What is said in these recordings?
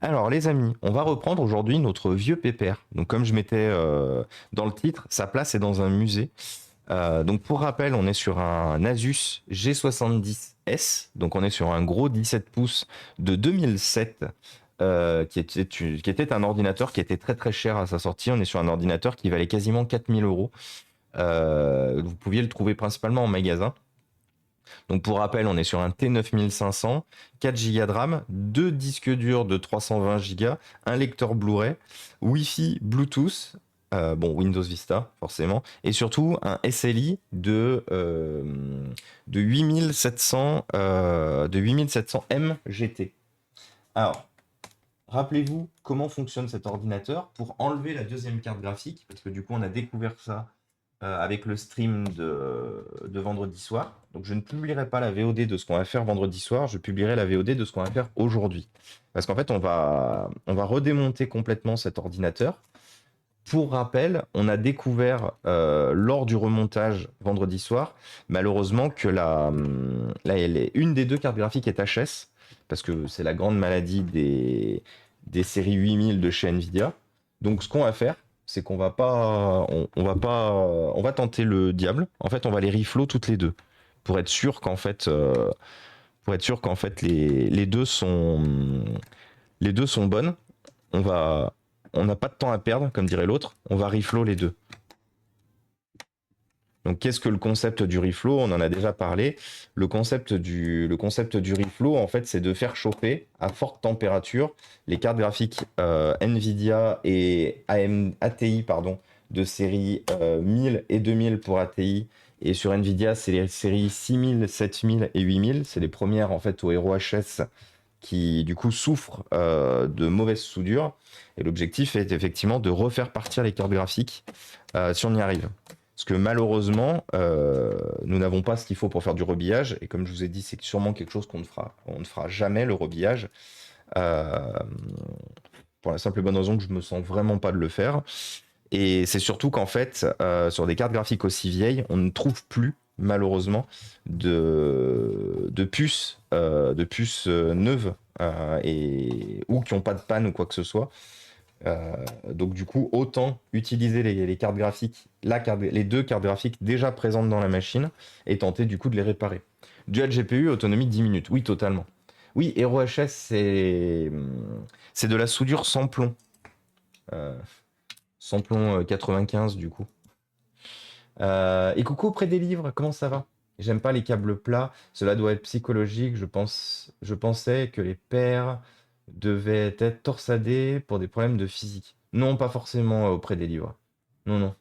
Alors les amis, on va reprendre aujourd'hui notre vieux pépère. Donc comme je mettais dans le titre, sa place est dans un musée. Donc pour rappel, on est sur un Asus G70S. Donc on est sur un gros 17 pouces de 2007 qui était un ordinateur qui était très très cher à sa sortie. On est sur un ordinateur qui valait quasiment 4000 euros. Vous pouviez le trouver principalement en magasin. Donc pour rappel, on est sur un T9500, 4 Go de RAM, deux disques durs de 320 Go, un lecteur Blu-ray, Wi-Fi, Bluetooth, bon Windows Vista forcément, et surtout un SLI de 8700 MGT. Alors, rappelez-vous comment fonctionne cet ordinateur pour enlever la deuxième carte graphique, parce que du coup on a découvert ça avec le stream de vendredi soir. Donc je ne publierai pas la VOD de ce qu'on va faire vendredi soir, je publierai la VOD de ce qu'on va faire aujourd'hui. Parce qu'en fait, on va redémonter complètement cet ordinateur. Pour rappel, on a découvert lors du remontage vendredi soir, malheureusement, que une des deux cartes graphiques est HS, parce que c'est la grande maladie des séries 8000 de chez Nvidia. Donc ce qu'on va faire, c'est qu'on va pas, on va pas, on va tenter le diable. En fait, on va les reflow toutes les deux pour être sûr qu'en fait, les deux sont bonnes. On va, on n'a pas de temps à perdre, comme dirait l'autre. On va reflow les deux. Donc, qu'est-ce que le concept du reflow? On en a déjà parlé. Le concept du reflow, en fait, c'est de faire chauffer à forte température les cartes graphiques Nvidia et ATI pardon, de série 1000 et 2000 pour ATI. Et sur Nvidia, c'est les séries 6000, 7000 et 8000. C'est les premières, en fait, au Hero HS qui, du coup, souffrent de mauvaise soudure. Et l'objectif est effectivement de refaire partir les cartes graphiques si on y arrive. Parce que malheureusement, nous n'avons pas ce qu'il faut pour faire du rebillage. Et comme je vous ai dit, c'est sûrement quelque chose qu'on ne fera. On ne fera jamais le rebillage. euh, pour la simple et bonne raison que je me sens vraiment pas de le faire. Et c'est surtout qu'en fait, sur des cartes graphiques aussi vieilles, on ne trouve plus, malheureusement, de puces neuves ou qui n'ont pas de panne ou quoi que ce soit. Donc du coup, autant utiliser les cartes graphiques, les deux cartes graphiques déjà présentes dans la machine et tenter du coup de les réparer. Dual GPU, autonomie de 10 minutes. Oui, totalement. Oui, Hero HS, c'est de la soudure sans plomb. Euh, Sans plomb 95 du coup. Et coucou auprès des livres, comment ça va? J'aime pas les câbles plats, cela doit être psychologique. Je pensais que les paires devaient être torsadés pour des problèmes de physique. Non, pas forcément auprès des livres. Non, non.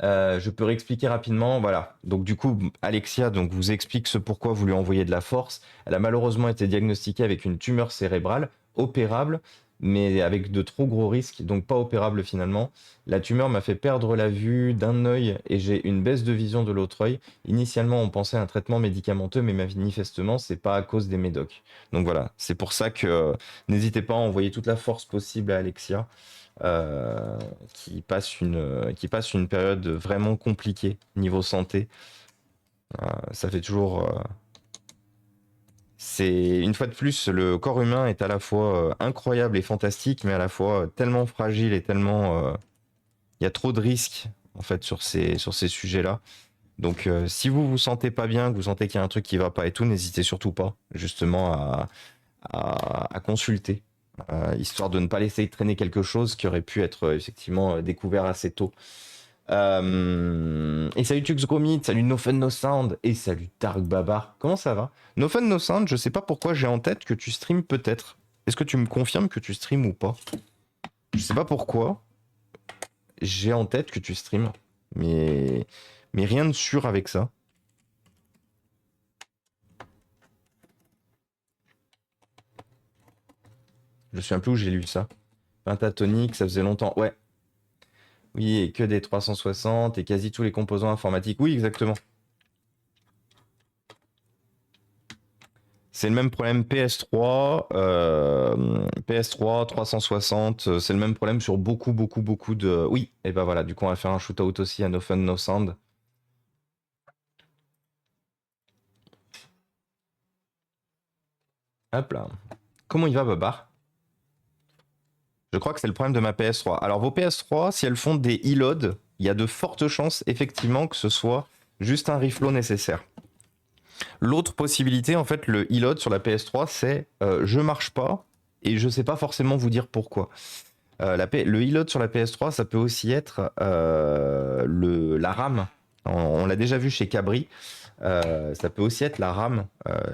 Je peux réexpliquer rapidement, voilà. Donc du coup, Alexia donc, vous explique ce pourquoi vous lui envoyez de la force. Elle a malheureusement été diagnostiquée avec une tumeur cérébrale, opérable, mais avec de trop gros risques, donc pas opérable finalement. La tumeur m'a fait perdre la vue d'un œil et j'ai une baisse de vision de l'autre œil. Initialement, on pensait à un traitement médicamenteux, mais manifestement, c'est pas à cause des médocs. Donc voilà, c'est pour ça que n'hésitez pas à envoyer toute la force possible à Alexia euh, qui passe une période vraiment compliquée niveau santé. Ça fait toujours. C'est une fois de plus, le corps humain est à la fois incroyable et fantastique, mais à la fois tellement fragile et tellement. Il y a trop de risques en fait sur ces sujets-là. Donc, si vous vous sentez pas bien, que vous sentez qu'il y a un truc qui va pas et tout, n'hésitez surtout pas justement à consulter, histoire de ne pas laisser traîner quelque chose qui aurait pu être effectivement découvert assez tôt. Et salut Tux Gromit, salut No Fun No Sound et salut Dark Babar. Comment ça va? No Fun No Sound, je sais pas pourquoi j'ai en tête que tu streams peut-être. Est-ce que tu me confirmes que tu streams ou pas? Je sais pas pourquoi j'ai en tête que tu streams, mais mais rien de sûr avec ça. Je sais un peu où j'ai lu ça. Pentatonic, ça faisait longtemps. Ouais, oui, et que des 360 et quasi tous les composants informatiques. Oui, exactement. C'est le même problème PS3, 360, c'est le même problème sur beaucoup, beaucoup, beaucoup de... Oui, et ben voilà, du coup on va faire un shootout aussi à No Fun, No Sound. Hop là. Comment il va, Babar? Je crois que c'est le problème de ma PS3. Alors vos PS3, si elles font des e-load, il y a de fortes chances effectivement que ce soit juste un reflow nécessaire. L'autre possibilité, en fait, le e-load sur la PS3, c'est je marche pas et je sais pas forcément vous dire pourquoi. Le e-load sur la PS3, ça peut aussi être la RAM. On l'a déjà vu chez Cabri. Ça peut aussi être la RAM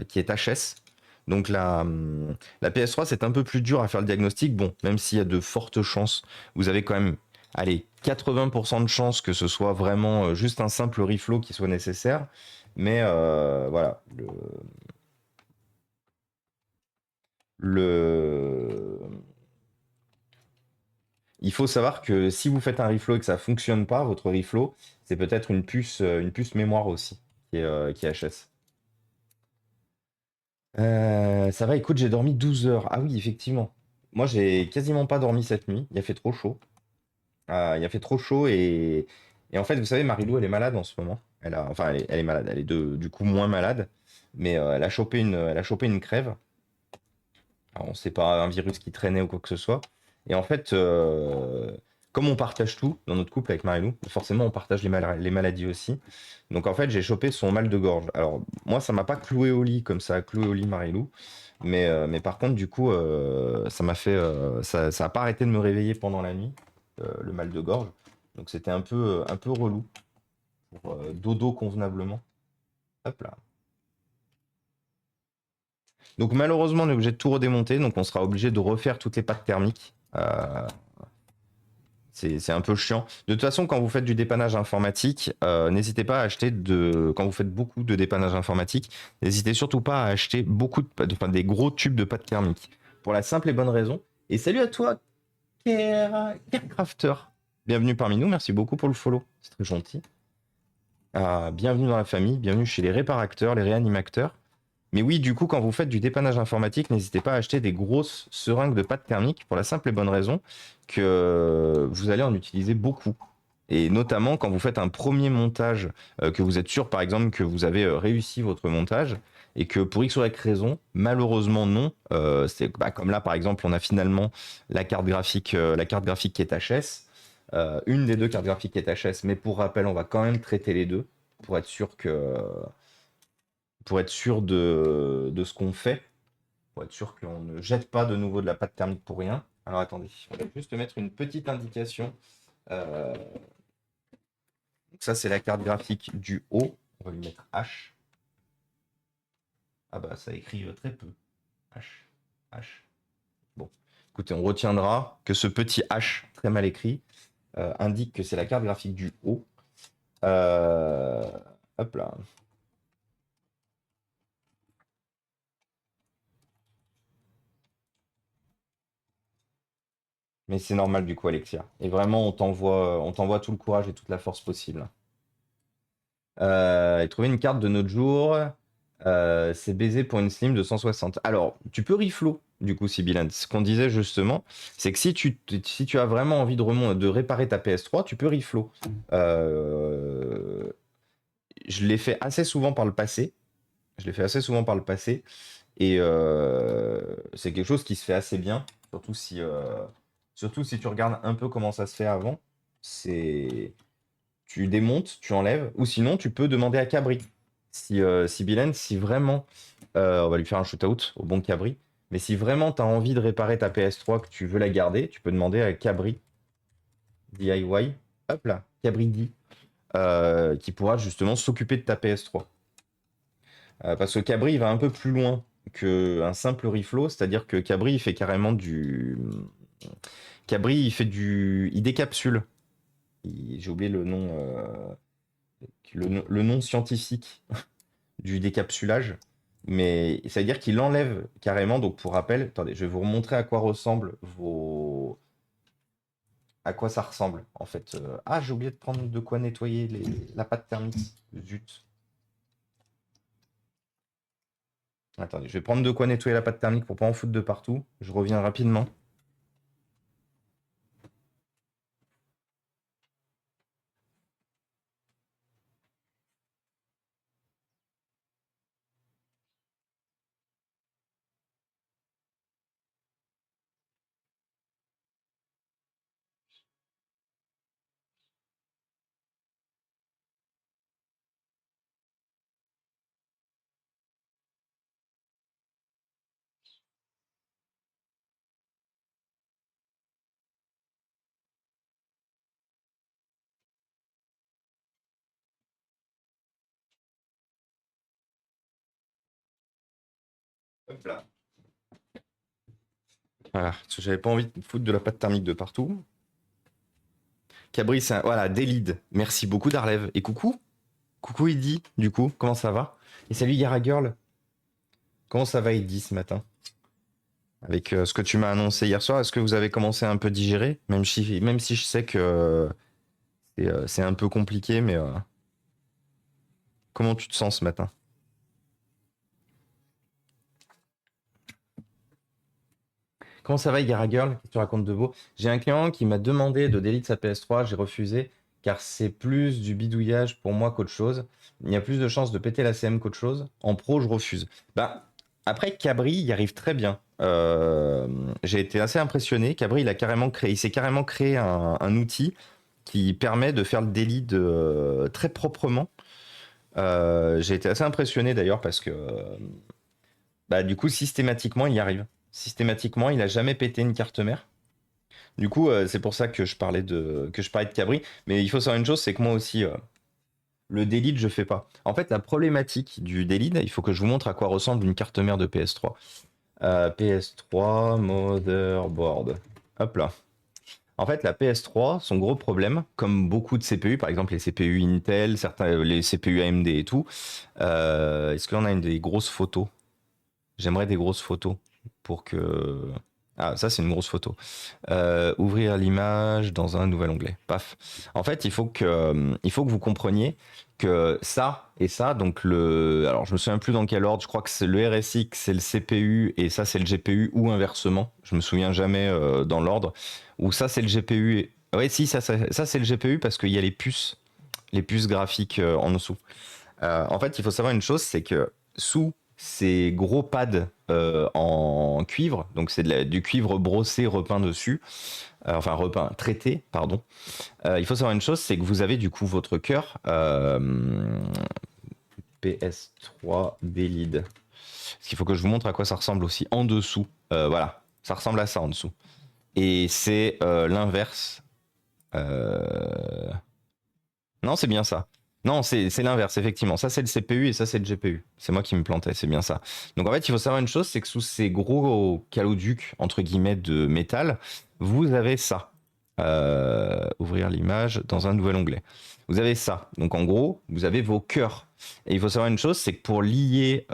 qui est HS. Donc la PS3, c'est un peu plus dur à faire le diagnostic. Bon, même s'il y a de fortes chances, vous avez quand même, allez, 80% de chances que ce soit vraiment juste un simple reflow qui soit nécessaire. Mais voilà, le... il faut savoir que si vous faites un reflow et que ça fonctionne pas, votre reflow, c'est peut-être une puce mémoire aussi qui est HS. Ça va, écoute, j'ai dormi 12 heures. Ah oui, effectivement. Moi, j'ai quasiment pas dormi cette nuit. Il a fait trop chaud. Il a fait trop chaud et en fait, vous savez, Marilou, elle est malade en ce moment. Enfin, elle est malade. Elle est du coup moins malade. Mais elle a chopé une crève. Alors, on sait pas un virus qui traînait ou quoi que ce soit. Et en fait, comme on partage tout dans notre couple avec Marilou, forcément, on partage les maladies aussi. Donc en fait, j'ai chopé son mal de gorge. Alors moi, ça m'a pas cloué au lit comme ça a cloué au lit Marilou. Mais par contre, du coup, ça m'a fait, ça a pas arrêté de me réveiller pendant la nuit, le mal de gorge. Donc c'était un peu relou pour dodo convenablement. Hop là. Donc malheureusement, on est obligé de tout redémonter. Donc on sera obligé de refaire toutes les pattes thermiques. C'est un peu chiant. De toute façon, quand vous faites du dépannage informatique, n'hésitez pas à acheter quand vous faites beaucoup de dépannage informatique, n'hésitez surtout pas à acheter enfin, des gros tubes de pâte thermique. Pour la simple et bonne raison. Et salut à toi, Carecrafter. Bienvenue parmi nous, merci beaucoup pour le follow. C'est très gentil. Bienvenue dans la famille, bienvenue chez les réparateurs, les réanimateurs. Mais oui, du coup, quand vous faites du dépannage informatique, n'hésitez pas à acheter des grosses seringues de pâte thermique pour la simple et bonne raison que vous allez en utiliser beaucoup. Et notamment quand vous faites un premier montage, que vous êtes sûr par exemple que vous avez réussi votre montage et que pour X ou Y raison, malheureusement non, c'est comme là par exemple on a finalement la carte graphique qui est HS, une des deux cartes graphiques qui est HS, mais pour rappel on va quand même traiter les deux pour être sûr de ce qu'on fait, pour être sûr qu'on ne jette pas de nouveau de la pâte thermique pour rien. Alors attendez, on va juste mettre une petite indication. Euh, donc ça, c'est la carte graphique du haut. On va lui mettre H. Ah bah, ça écrit très peu. H. H. Bon, écoutez, on retiendra que ce petit H, très mal écrit, indique que c'est la carte graphique du haut. Euh, Hop là. Mais c'est normal du coup, Alexia. Et vraiment, on t'envoie tout le courage et toute la force possible. Et trouver une carte de notre jour, c'est baiser pour une slim de 160. Alors, tu peux reflow, du coup, Sibylan. Ce qu'on disait justement, c'est que si tu as vraiment envie de réparer ta PS3, tu peux reflow. Je l'ai fait assez souvent par le passé. Je l'ai fait assez souvent par le passé. Et c'est quelque chose qui se fait assez bien. Surtout si tu regardes un peu comment ça se fait avant. C'est tu démontes, tu enlèves, ou sinon tu peux demander à Cabri. Si Bilal, si vraiment, on va lui faire un shootout au bon Cabri, mais si vraiment tu as envie de réparer ta PS3, que tu veux la garder, tu peux demander à Cabri DIY, hop là, Cabri D, qui pourra justement s'occuper de ta PS3. Parce que Cabri il va un peu plus loin qu'un simple reflow, c'est-à-dire que Cabri il fait carrément du. Cabri il fait du. Il décapsule. J'ai oublié le nom scientifique du décapsulage, mais ça veut dire qu'il enlève carrément. Donc pour rappel, attendez, je vais vous remontrer à quoi ressemble à quoi ça ressemble en fait. Ah, j'ai oublié de prendre de quoi nettoyer la pâte thermique. Zut. Attendez, je vais prendre de quoi nettoyer la pâte thermique pour pas en foutre de partout. Je reviens rapidement. Hop là. Voilà, parce que j'avais pas envie de foutre de la pâte thermique de partout. Cabri, c'est un... Voilà, Délide. Merci beaucoup, Darlev. Et coucou. Coucou, Eddy, du coup, comment ça va? Et salut, Yara Girl. Comment ça va, Eddy, ce matin? Avec ce que tu m'as annoncé hier soir, est-ce que vous avez commencé à un peu digérer? Même si je sais que c'est un peu compliqué, mais comment tu te sens ce matin? Comment ça va, Yara Girl? Qu'est-ce que tu racontes de beau? J'ai un client qui m'a demandé de délite sa PS3, j'ai refusé, car c'est plus du bidouillage pour moi qu'autre chose. Il y a plus de chances de péter la CM qu'autre chose. En pro, je refuse. Bah, après, Cabri y arrive très bien. J'ai été assez impressionné. Cabri, il s'est carrément créé un outil qui permet de faire le délit très proprement. J'ai été assez impressionné d'ailleurs parce que bah, du coup, systématiquement, il y arrive. Systématiquement, il a jamais pété une carte mère. Du coup, c'est pour ça que je parlais de Cabri. Mais il faut savoir une chose, c'est que moi aussi, le delete, je fais pas. En fait, la problématique du delete, il faut que je vous montre à quoi ressemble une carte mère de PS3. PS3 motherboard. Hop là. En fait, la PS3, son gros problème, comme beaucoup de CPU, par exemple les CPU Intel, les CPU AMD et tout, est-ce qu'on a des grosses photos? J'aimerais des grosses photos pour que... Ah, ça c'est une grosse photo. Ouvrir l'image dans un nouvel onglet. Paf. En fait, il faut que vous compreniez que ça et ça, donc alors je me souviens plus dans quel ordre, je crois que c'est le RSX, c'est le CPU et ça c'est le GPU ou inversement. Je me souviens jamais dans l'ordre. Ou ça c'est le GPU. Ouais, si, ça c'est le GPU parce qu'il y a les puces graphiques en dessous. En fait, il faut savoir une chose, c'est que sous ces gros pads en cuivre, donc c'est du cuivre brossé repeint dessus, enfin repeint, traité, pardon. Il faut savoir une chose, c'est que vous avez du coup votre cœur PS3 Delide. Parce qu'il faut que je vous montre à quoi ça ressemble aussi en dessous. Voilà, ça ressemble à ça en dessous. Et c'est l'inverse. Non, c'est bien ça. Non, c'est l'inverse, effectivement. Ça, c'est le CPU et ça, c'est le GPU. C'est moi qui me plantais, c'est bien ça. Donc, en fait, il faut savoir une chose, c'est que sous ces gros caloducs, entre guillemets, de métal, vous avez ça. Ouvrir l'image dans un nouvel onglet. Vous avez ça. Donc, en gros, vous avez vos cœurs. Et il faut savoir une chose, c'est que pour lier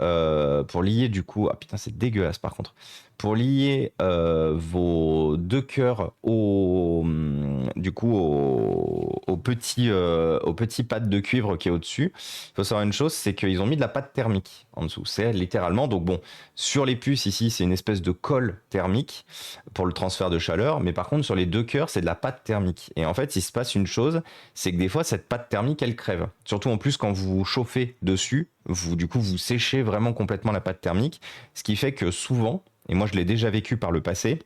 du coup... Ah putain, c'est dégueulasse, par contre. Pour lier vos deux cœurs du coup, au petit pad de cuivre qui est au-dessus, il faut savoir une chose, c'est qu'ils ont mis de la pâte thermique en dessous. C'est littéralement, donc bon, sur les puces ici, c'est une espèce de colle thermique pour le transfert de chaleur, mais par contre, sur les deux cœurs, c'est de la pâte thermique. Et en fait, il se passe une chose, c'est que des fois, cette pâte thermique, elle crève. Surtout en plus, quand vous chauffez dessus, du coup, vous séchez vraiment complètement la pâte thermique, ce qui fait que souvent, et moi je l'ai déjà vécu par le passé,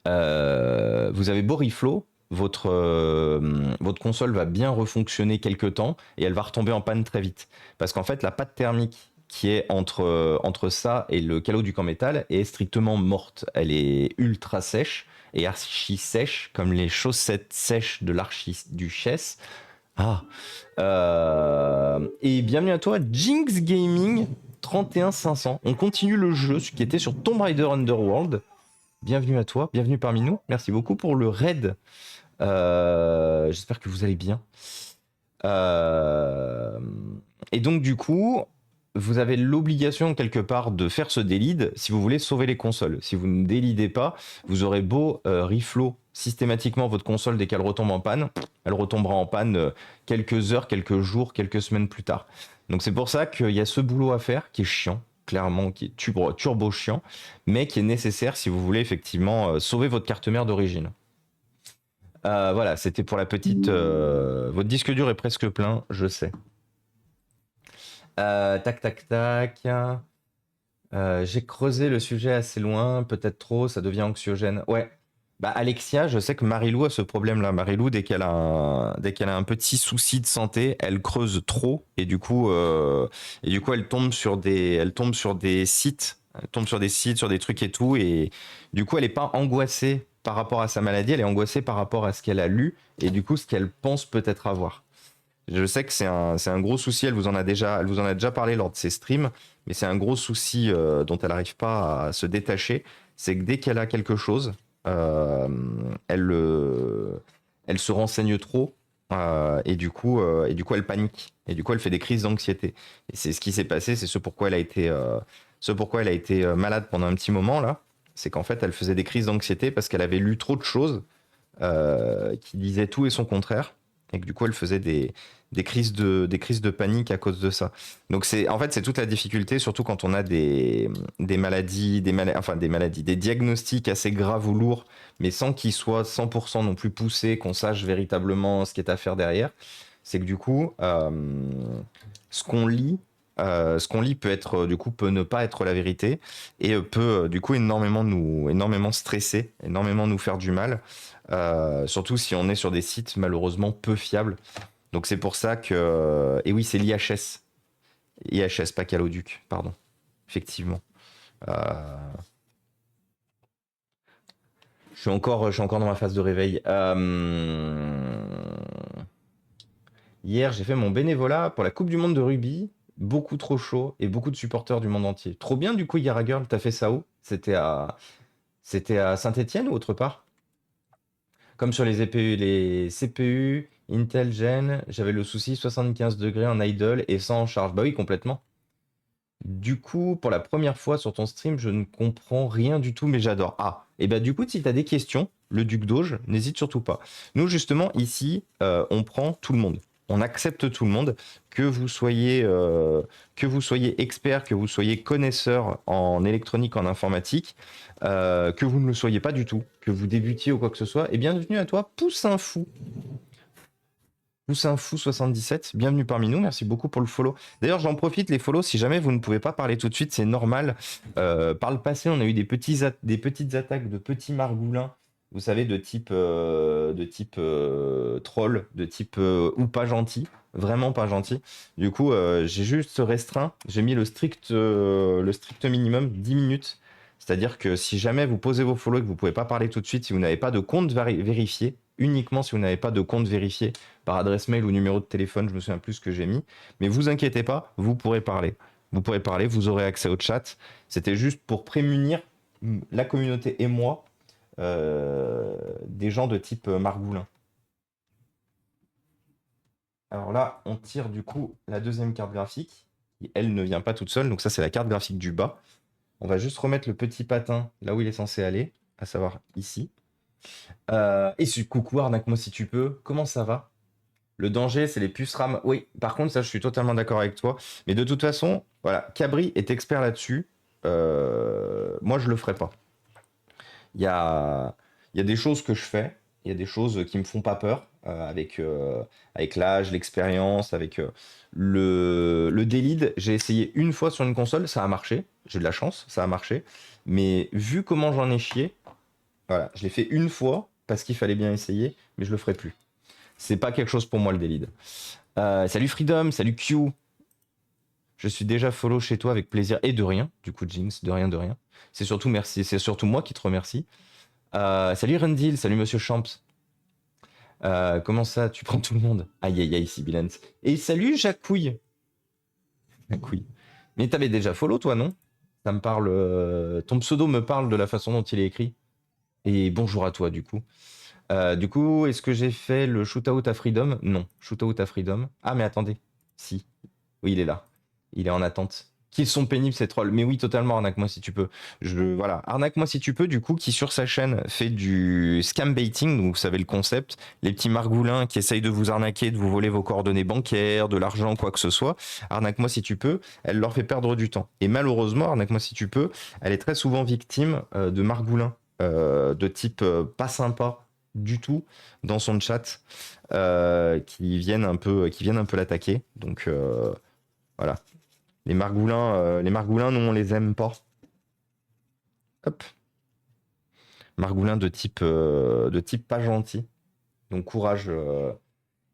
vous avez beau reflow, votre console va bien refonctionner quelques temps et elle va retomber en panne très vite. Parce qu'en fait, la pâte thermique qui est entre ça et le calot du camp métal est strictement morte. Elle est ultra sèche et archi sèche, comme les chaussettes sèches de l'archiduchesse. Ah. Et bienvenue à toi, Jinx Gaming 31500. On continue le jeu, ce qui était sur Tomb Raider Underworld. Bienvenue à toi, bienvenue parmi nous. Merci beaucoup pour le raid. J'espère que vous allez bien. Et donc du coup, vous avez l'obligation quelque part de faire ce délide si vous voulez sauver les consoles. Si vous ne délidez pas, vous aurez beau reflow systématiquement votre console dès qu'elle retombe en panne, elle retombera en panne quelques heures, quelques jours, quelques semaines plus tard. Donc c'est pour ça qu'il y a ce boulot à faire qui est chiant, clairement, qui est turbo chiant, mais qui est nécessaire si vous voulez effectivement sauver votre carte mère d'origine. Voilà, c'était pour la petite... votre disque dur est presque plein, je sais. Tac, tac, tac. J'ai creusé le sujet assez loin, peut-être trop, ça devient anxiogène. Ouais. Bah Alexia, je sais que Marilou a ce problème-là. Marilou, dès qu'elle a un petit souci de santé, elle creuse trop et du coup, elle tombe sur des sites, sur des trucs et tout, et du coup, elle est pas angoissée par rapport à sa maladie, elle est angoissée par rapport à ce qu'elle a lu et du coup, ce qu'elle pense peut-être avoir. Je sais que c'est un gros souci, elle vous en a déjà parlé lors de ses streams, mais c'est un gros souci dont elle n'arrive pas à se détacher, c'est que dès qu'elle a quelque chose, euh, elle, elle se renseigne trop et du coup elle panique et du coup elle fait des crises d'anxiété. Et c'est ce qui s'est passé, c'est ce pourquoi elle a été malade pendant un petit moment là, c'est qu'en fait elle faisait des crises d'anxiété parce qu'elle avait lu trop de choses qui disaient tout et son contraire et que du coup elle faisait des crises de panique à cause de ça. Donc en fait c'est toute la difficulté, surtout quand on a des maladies, enfin des maladies, des diagnostics assez graves ou lourds, mais sans qu'ils soient 100% non plus poussés, qu'on sache véritablement ce qui est à faire derrière. C'est que du coup, ce qu'on lit, ce qu'on lit peut être, du coup, peut ne pas être la vérité et peut, du coup, énormément stresser, énormément nous faire du mal. Surtout si on est sur des sites malheureusement peu fiables. Donc c'est pour ça que, et oui, c'est l'IHS, IHS, pas Caloduc, pardon, effectivement. Euh, je suis encore dans ma phase de réveil. Hier, j'ai fait mon bénévolat pour la Coupe du Monde de rugby. Beaucoup trop chaud et beaucoup de supporters du monde entier. Trop bien, du coup, Yara Girl, t'as fait ça où? C'était à Saint-Étienne ou autre part? Comme sur les EPU, les CPU, Intel Gen, j'avais le souci 75 degrés en idle et sans en charge. Bah oui, complètement. Du coup, pour la première fois sur ton stream, je ne comprends rien du tout, mais j'adore. Ah, et bah du coup, si tu as des questions, le Duc d'Auge, n'hésite surtout pas. Nous, justement, ici, on prend tout le monde. On accepte tout le monde, que vous soyez expert, que vous soyez connaisseur en électronique, en informatique, que vous ne le soyez pas du tout, que vous débutiez ou quoi que ce soit. Et bienvenue à toi, Poussin Fou. Poussin Fou 77, bienvenue parmi nous, merci beaucoup pour le follow. D'ailleurs, j'en profite, les follow, si jamais vous ne pouvez pas parler tout de suite, c'est normal. Par le passé, on a eu des petites attaques de petits margoulins, vous savez, de type troll, de type ou pas gentil, vraiment pas gentil. Du coup, j'ai juste restreint, j'ai mis le strict minimum, 10 minutes. C'est-à-dire que si jamais vous posez vos follow et que vous ne pouvez pas parler tout de suite, si vous n'avez pas de compte vérifié, uniquement si vous n'avez pas de compte vérifié, par adresse mail ou numéro de téléphone, je me souviens plus ce que j'ai mis. Mais vous inquiétez pas, vous pourrez parler. Vous pourrez parler, vous aurez accès au chat. C'était juste pour prémunir la communauté et moi des gens de type Margoulin. Alors là, on tire du coup la deuxième carte graphique. Elle ne vient pas toute seule, donc ça c'est la carte graphique du bas. On va juste remettre le petit patin là où il est censé aller, à savoir ici. Coucou, arnaque-moi si tu peux. Comment ça va? Le danger, c'est les puces RAM. Oui, par contre, ça, je suis totalement d'accord avec toi. Mais de toute façon, voilà, Cabri est expert là-dessus. Moi, je le ferai pas. Il y a, il y a des choses que je fais. Il y a des choses qui me font pas peur avec l'âge, l'expérience, avec le D-Lead. J'ai essayé une fois sur une console, ça a marché. J'ai de la chance, ça a marché. Mais vu comment j'en ai chié, voilà, je l'ai fait une fois parce qu'il fallait bien essayer, mais je le ferai plus. C'est pas quelque chose pour moi le D-Lead. Salut Freedom, salut Q. Je suis déjà follow chez toi avec plaisir et de rien. Du coup, Jinx, de rien, de rien. C'est surtout merci, c'est surtout moi qui te remercie. Salut Rendil, salut Monsieur Champs. Comment ça, tu prends tout le monde? Aïe aïe aïe, Sibilance. Et salut Jacouille. Jacouille. Mais t'avais déjà follow toi, non? Ça me parle. Ton pseudo me parle de la façon dont il est écrit. Et bonjour à toi, du coup. Est-ce que j'ai fait le shootout à Freedom? Non, shootout à Freedom. Ah, mais attendez. Si. Oui, il est là. Il est en attente. Qu'ils sont pénibles ces trolls. Mais oui, totalement, arnaque-moi si tu peux. Voilà, arnaque-moi si tu peux, du coup, qui sur sa chaîne fait du scam baiting, donc vous savez le concept, les petits margoulins qui essayent de vous arnaquer, de vous voler vos coordonnées bancaires, de l'argent, quoi que ce soit. Arnaque-moi si tu peux, elle leur fait perdre du temps. Et malheureusement, arnaque-moi si tu peux, elle est très souvent victime de margoulins de type pas sympa du tout dans son chat qui viennent un peu l'attaquer. Donc voilà. Les margoulins, nous, on les aime pas. Hop. Margoulins de type pas gentil. Donc courage.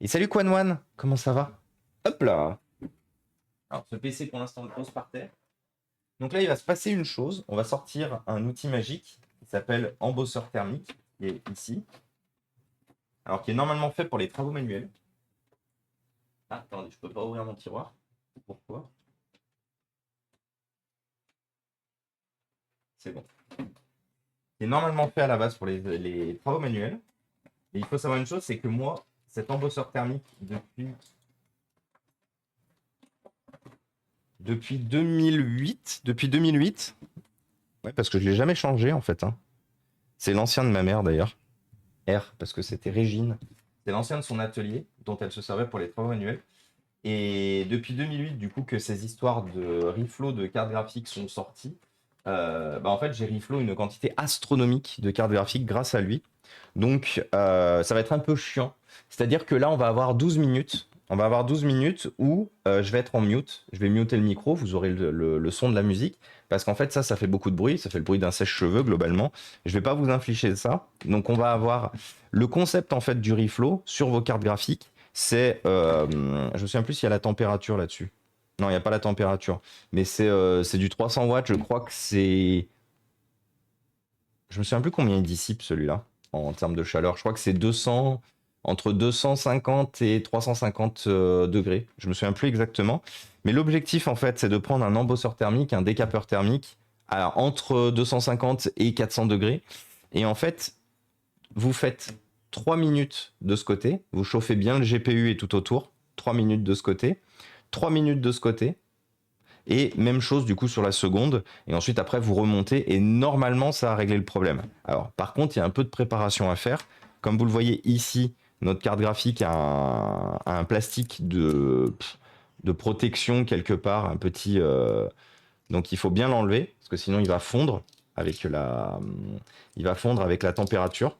Et salut Quan comment ça va? Hop là. Alors ce PC pour l'instant le pose par terre. Donc là il va se passer une chose. On va sortir un outil magique qui s'appelle embosseur thermique, qui est ici. Alors qui est normalement fait pour les travaux manuels. Ah, attendez, je peux pas ouvrir mon tiroir. Pourquoi? C'est bon. C'est normalement fait à la base pour les travaux manuels. Et il faut savoir une chose, c'est que moi, cet embosseur thermique, depuis 2008, ouais, parce que je ne l'ai jamais changé en fait, hein. C'est l'ancien de ma mère d'ailleurs, R, parce que c'était Régine. C'est l'ancien de son atelier, dont elle se servait pour les travaux manuels. Et depuis 2008, du coup, que ces histoires de reflow de cartes graphiques sont sorties, en fait, j'ai reflow une quantité astronomique de cartes graphiques grâce à lui. Donc, ça va être un peu chiant. C'est-à-dire que là, on va avoir 12 minutes. On va avoir 12 minutes où je vais être en mute. Je vais muter le micro. Vous aurez le son de la musique. Parce qu'en fait, ça fait beaucoup de bruit. Ça fait le bruit d'un sèche-cheveux, globalement. Je vais pas vous infliger ça. Donc, on va avoir le concept, en fait, du reflow sur vos cartes graphiques. C'est, je me souviens plus s'il y a la température là-dessus. Non, il n'y a pas la température. Mais c'est du 300 watts. Je crois que c'est... Je me souviens plus combien il dissipe celui-là en termes de chaleur. Je crois que c'est 200, entre 250 et 350 degrés. Je me souviens plus exactement. Mais l'objectif, en fait, c'est de prendre un embosseur thermique, un décapeur thermique, entre 250 et 400 degrés. Et en fait, vous faites 3 minutes de ce côté. Vous chauffez bien le GPU et tout autour. 3 minutes de ce côté. 3 minutes de ce côté. Et même chose du coup sur la seconde. Et ensuite après vous remontez et normalement ça a réglé le problème. Alors par contre il y a un peu de préparation à faire. Comme vous le voyez ici, notre carte graphique a un plastique de protection quelque part, un petit... donc il faut bien l'enlever parce que sinon il va fondre avec la température.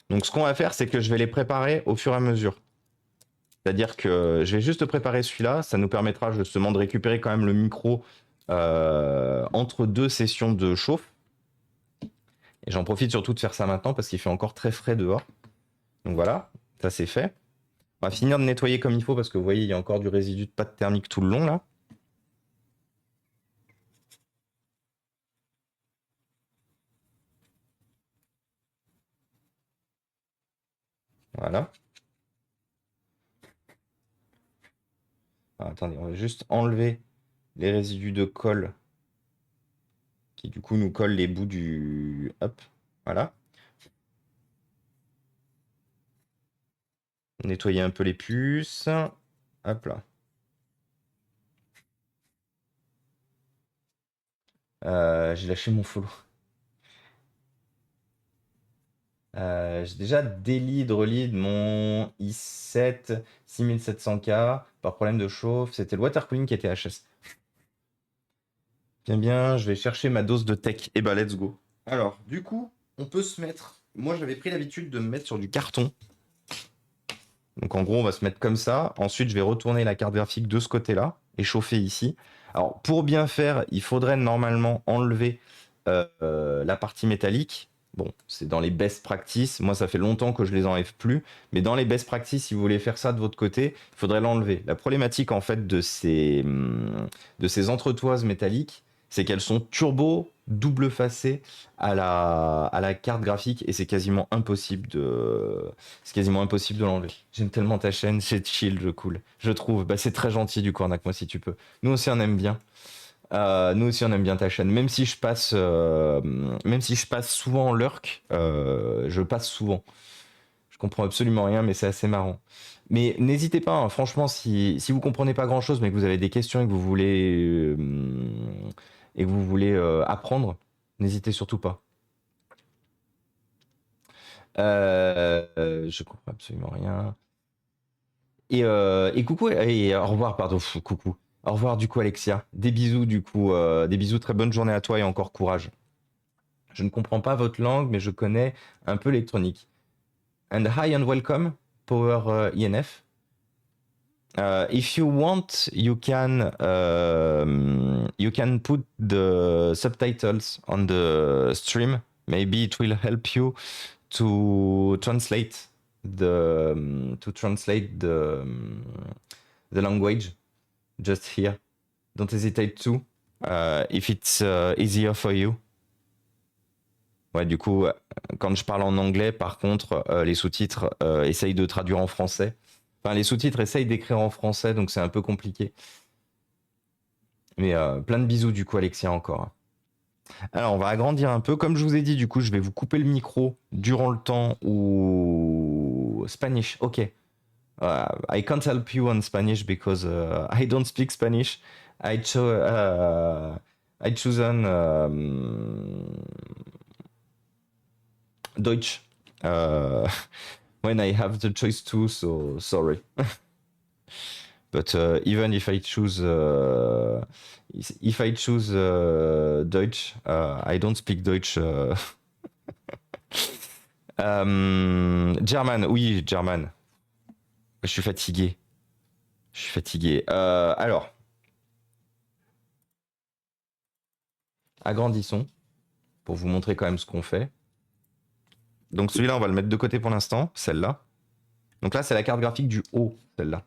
Donc ce qu'on va faire, c'est que je vais les préparer au fur et à mesure. C'est-à-dire que je vais juste préparer celui-là, ça nous permettra justement de récupérer quand même le micro entre deux sessions de chauffe. Et j'en profite surtout de faire ça maintenant parce qu'il fait encore très frais dehors. Donc voilà, ça c'est fait. On va finir de nettoyer comme il faut parce que vous voyez, il y a encore du résidu de pâte thermique tout le long là. Voilà. Alors, attendez, on va juste enlever les résidus de colle qui du coup nous collent les bouts du... Hop, voilà. Nettoyer un peu les puces. Hop là. J'ai lâché mon follow. J'ai déjà délide, relide mon i7 6700K par problème de chauffe. C'était le water cooling qui était HS. Bien, bien, je vais chercher ma dose de tech. Et bah, let's go. Alors, du coup, on peut se mettre. Moi, j'avais pris l'habitude de me mettre sur du carton. Donc, en gros, on va se mettre comme ça. Ensuite, je vais retourner la carte graphique de ce côté-là et chauffer ici. Alors, pour bien faire, il faudrait normalement enlever la partie métallique. Bon, c'est dans les best practices. Moi, ça fait longtemps que je les enlève plus. Mais dans les best practices, si vous voulez faire ça de votre côté, il faudrait l'enlever. La problématique, en fait, de ces entretoises métalliques, c'est qu'elles sont turbo double facées à la carte graphique et c'est quasiment impossible de l'enlever. J'aime tellement ta chaîne, c'est chill, je cool. Je trouve, bah, c'est très gentil du Cornac, moi si tu peux. Nous aussi on aime bien. Nous aussi on aime bien ta chaîne. Même si je passe souvent en lurk, je passe souvent. Je comprends absolument rien, mais c'est assez marrant. Mais n'hésitez pas, hein, franchement, si vous comprenez pas grand chose, mais que vous avez des questions et que vous voulez apprendre, n'hésitez surtout pas. Je comprends absolument rien. Et coucou, et au revoir, pardon, coucou. Au revoir du coup Alexia. Des bisous du coup, des bisous, très bonne journée à toi et encore courage. Je ne comprends pas votre langue, mais je connais un peu l'électronique. And hi and welcome, Power INF. If you want, you can put the subtitles on the stream. Maybe it will help you to translate the language just here. Don't hesitate to, if it's easier for you. Ouais, du coup, quand je parle en anglais, par contre, les sous-titres essayent de traduire en français. Enfin, les sous-titres essayent d'écrire en français, donc c'est un peu compliqué. Mais plein de bisous du coup, Alexia, encore. Alors, on va agrandir un peu. Comme je vous ai dit, du coup, je vais vous couper le micro durant le temps où... Spanish, ok. I can't help you on Spanish because I don't speak Spanish. I chosen Deutsch when I have the choice to, so sorry. But even if I choose Deutsch, I don't speak Deutsch. German, oui, German. Je suis fatigué. Je suis fatigué. Alors, agrandissons pour vous montrer quand même ce qu'on fait. Donc celui-là, on va le mettre de côté pour l'instant, celle-là. Donc là, c'est la carte graphique du haut, celle-là.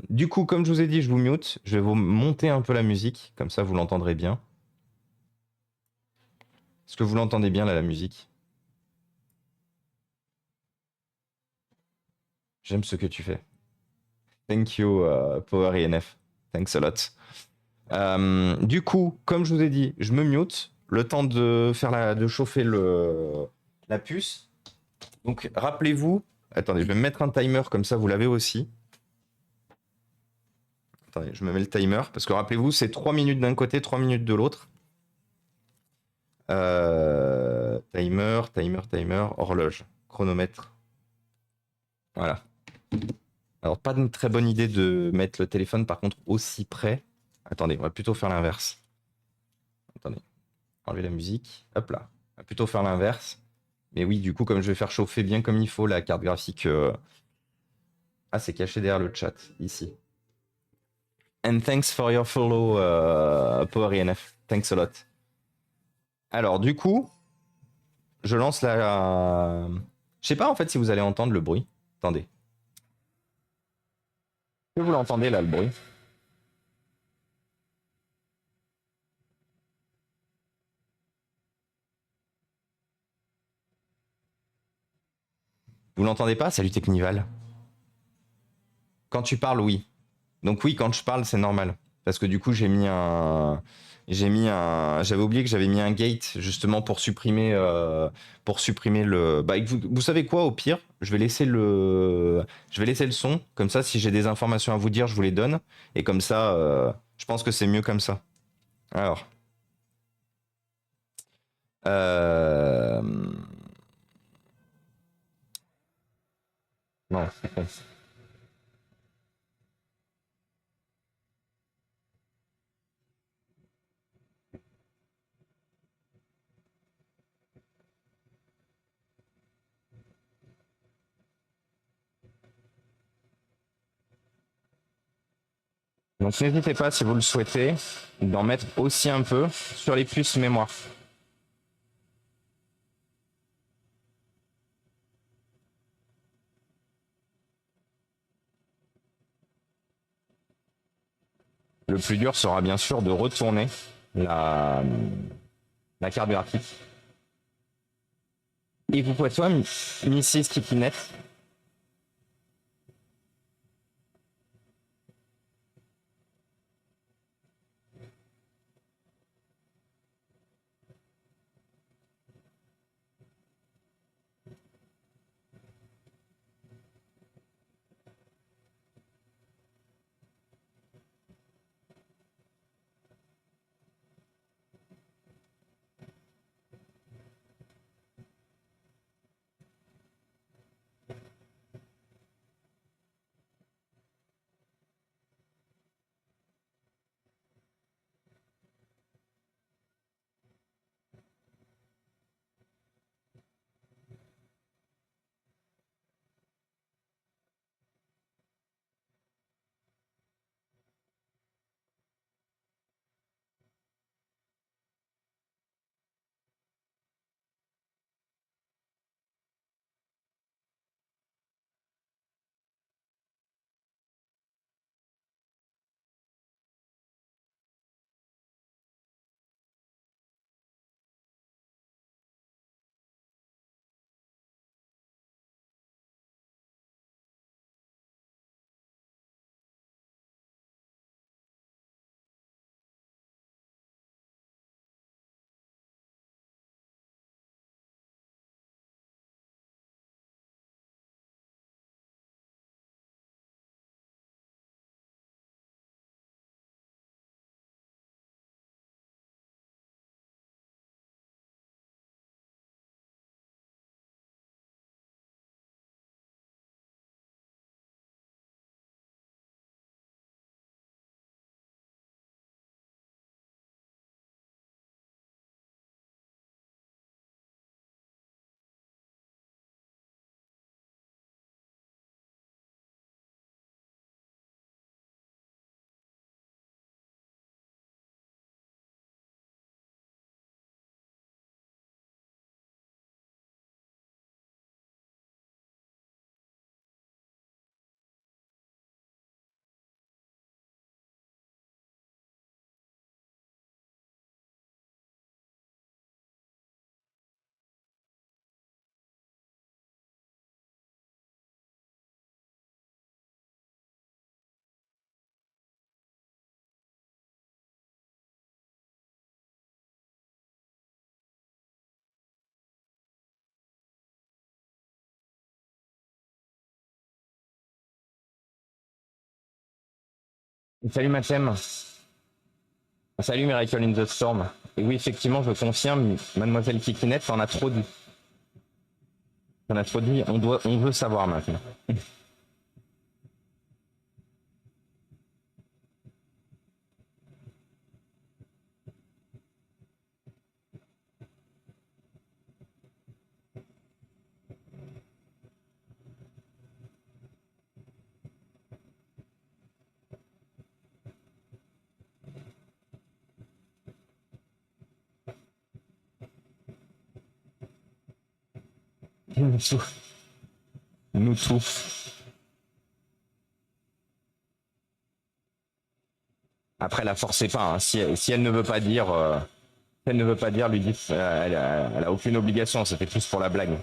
Du coup, comme je vous ai dit, je vous mute. Je vais vous monter un peu la musique, comme ça vous l'entendrez bien. Est-ce que vous l'entendez bien là, la musique? J'aime ce que tu fais. Thank you, Power INF. Thanks a lot. Du coup, comme je vous ai dit, je me mute. Le temps de faire de chauffer la puce. Donc, rappelez-vous. Attendez, je vais me mettre un timer comme ça, vous l'avez aussi. Attendez, je me mets le timer parce que rappelez-vous, c'est 3 minutes d'un côté, 3 minutes de l'autre. Timer, horloge, chronomètre. Voilà. Alors, pas une très bonne idée de mettre le téléphone, par contre, aussi près. Attendez, on va plutôt faire l'inverse. Attendez, enlever la musique. Hop là. On va plutôt faire l'inverse. Mais oui, du coup, comme je vais faire chauffer bien comme il faut la carte graphique... Ah, c'est caché derrière le chat, ici. And thanks for your follow, Power INF. Thanks a lot. Alors, du coup, je lance la... Je sais pas, en fait, si vous allez entendre le bruit. Attendez. Est-ce que vous l'entendez, là, le bruit? Vous l'entendez pas? Salut Technival. Quand tu parles, oui. Donc oui, quand je parle, c'est normal. Parce que du coup, j'ai mis un... J'avais oublié que j'avais mis un gate justement pour supprimer le. Bah, vous savez quoi, au pire, je vais laisser le son. Comme ça, si j'ai des informations à vous dire, je vous les donne. Et comme ça, je pense que c'est mieux comme ça. Alors. Euh... Non, c'est pas ça. Donc n'hésitez pas, si vous le souhaitez, d'en mettre aussi un peu sur les puces mémoire. Le plus dur sera bien sûr de retourner la carte graphique. Et vous pouvez soit Missy Skipinet. Salut Mathem. Salut Miracle in the Storm. Et oui, effectivement, je confirme, Mademoiselle Kikinette, t'en as trop dit. T'en as trop dit, on veut savoir maintenant. Nous tous. Nous tous. Après, la forcez pas. Hein. Si elle ne veut pas dire, si elle ne veut pas dire, lui dites, elle a aucune obligation. C'était plus pour la blague.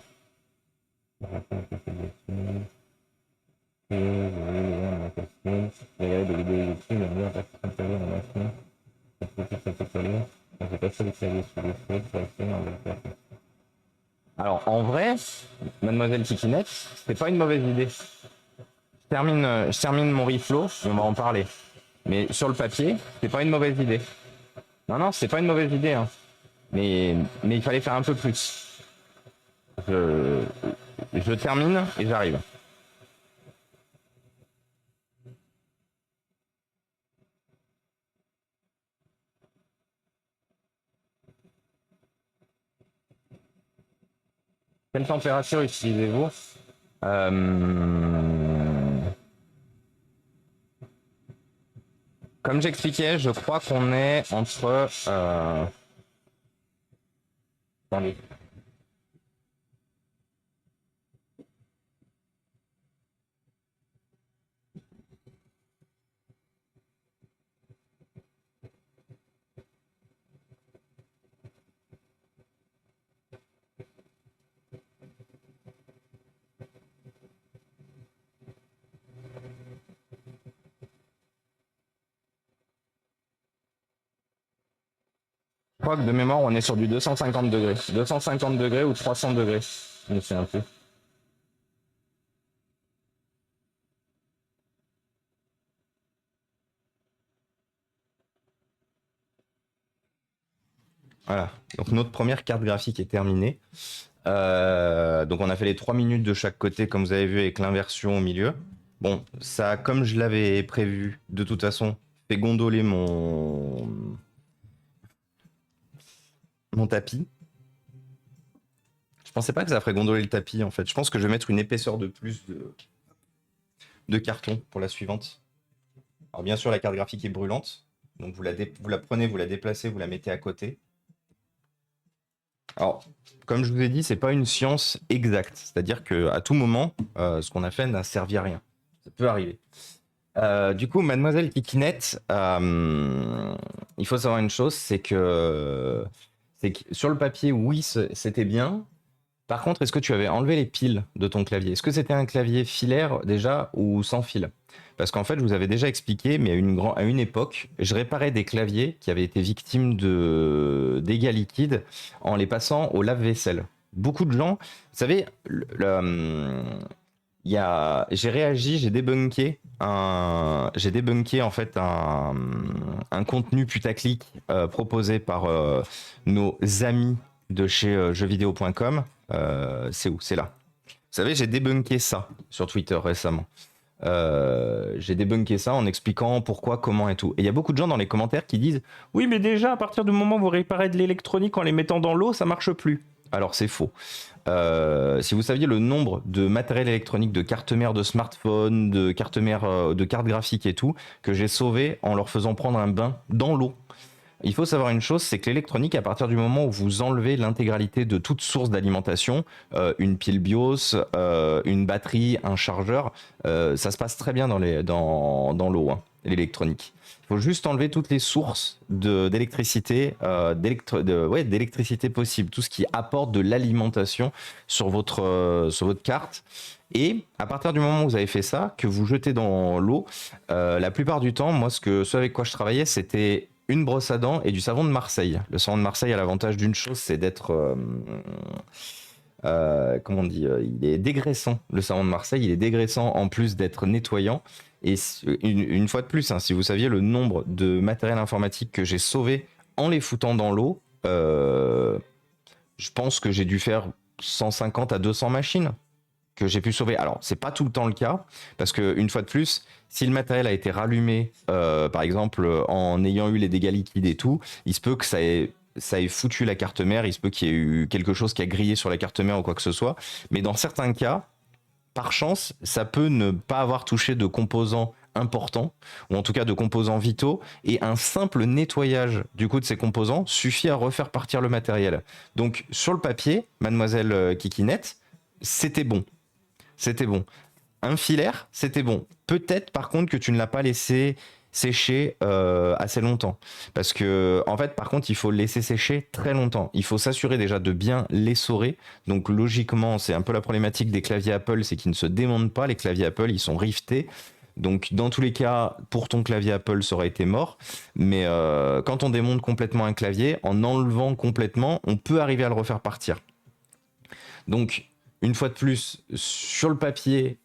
Alors, en vrai, Mademoiselle Kikinette, c'est pas une mauvaise idée. Je termine mon reflow et on va en parler. Mais sur le papier, c'est pas une mauvaise idée. Non, non, c'est pas une mauvaise idée. Hein. Mais il fallait faire un peu plus. Je, je termine et j'arrive. Quelle température utilisez-vous Comme j'expliquais, je crois qu'on est entre... Attendez. Je crois que de mémoire, on est sur du 250 degrés. 250 degrés ou 300 degrés. Je me souviens plus. Voilà. Donc notre première carte graphique est terminée. Donc on a fait les 3 minutes de chaque côté, comme vous avez vu, avec l'inversion au milieu. Bon, ça, comme je l'avais prévu, de toute façon, fait gondoler mon tapis. Je pensais pas que ça ferait gondoler le tapis, en fait. Je pense que je vais mettre une épaisseur de plus de carton pour la suivante. Alors bien sûr, la carte graphique est brûlante. Donc vous la prenez, vous la déplacez, vous la mettez à côté. Alors, comme je vous ai dit, c'est pas une science exacte. C'est-à-dire qu'à tout moment, ce qu'on a fait n'a servi à rien. Ça peut arriver. Du coup, Mademoiselle Kikinette, il faut savoir une chose, c'est que sur le papier, oui, c'était bien. Par contre, est-ce que tu avais enlevé les piles de ton clavier? Est-ce que c'était un clavier filaire déjà ou sans fil? Parce qu'en fait, je vous avais déjà expliqué, mais à une époque, je réparais des claviers qui avaient été victimes de dégâts liquides en les passant au lave-vaisselle. Beaucoup de gens, vous savez, j'ai réagi, j'ai débunké en fait un contenu putaclic proposé par nos amis de chez jeuxvideo.com. C'est où? C'est là. Vous savez, j'ai débunké ça sur Twitter récemment. J'ai débunké ça en expliquant pourquoi, comment et tout. Et il y a beaucoup de gens dans les commentaires qui disent oui, mais déjà, à partir du moment où vous réparez de l'électronique en les mettant dans l'eau, ça marche plus. Alors c'est faux. Si vous saviez le nombre de matériel électronique, de cartes mères de smartphone, de cartes mères, de cartes graphiques et tout, que j'ai sauvé en leur faisant prendre un bain dans l'eau. Il faut savoir une chose, c'est que l'électronique, à partir du moment où vous enlevez l'intégralité de toute source d'alimentation, une pile BIOS, une batterie, un chargeur, ça se passe très bien dans l'eau, hein, l'électronique. Il faut juste enlever toutes les sources d'électricité, d'électricité possible, tout ce qui apporte de l'alimentation sur votre carte. Et à partir du moment où vous avez fait ça, que vous jetez dans l'eau, la plupart du temps, moi, ce avec quoi je travaillais, c'était une brosse à dents et du savon de Marseille. Le savon de Marseille a l'avantage d'une chose, c'est d'être, comment on dit, il est dégraissant. Le savon de Marseille, il est dégraissant en plus d'être nettoyant. Et une fois de plus, hein, si vous saviez le nombre de matériel informatique que j'ai sauvé en les foutant dans l'eau, je pense que j'ai dû faire 150 à 200 machines que j'ai pu sauver. Alors, c'est pas tout le temps le cas, parce que une fois de plus, si le matériel a été rallumé, par exemple, en ayant eu les dégâts liquides et tout, il se peut que ça ait foutu la carte mère, il se peut qu'il y ait eu quelque chose qui a grillé sur la carte mère ou quoi que ce soit. Mais dans certains cas, par chance, ça peut ne pas avoir touché de composants importants, ou en tout cas de composants vitaux, et un simple nettoyage du coup de ces composants suffit à refaire partir le matériel. Donc sur le papier, mademoiselle Kikinette, c'était bon. C'était bon. Un filaire, c'était bon. Peut-être par contre que tu ne l'as pas laissé sécher assez longtemps. Parce que, en fait, par contre, il faut le laisser sécher très longtemps. Il faut s'assurer déjà de bien l'essorer. Donc, logiquement, c'est un peu la problématique des claviers Apple, c'est qu'ils ne se démontent pas. Les claviers Apple, ils sont riftés. Donc, dans tous les cas, pour ton clavier Apple, ça aurait été mort. Mais quand on démonte complètement un clavier, en enlevant complètement, on peut arriver à le refaire partir. Donc, une fois de plus, sur le papier,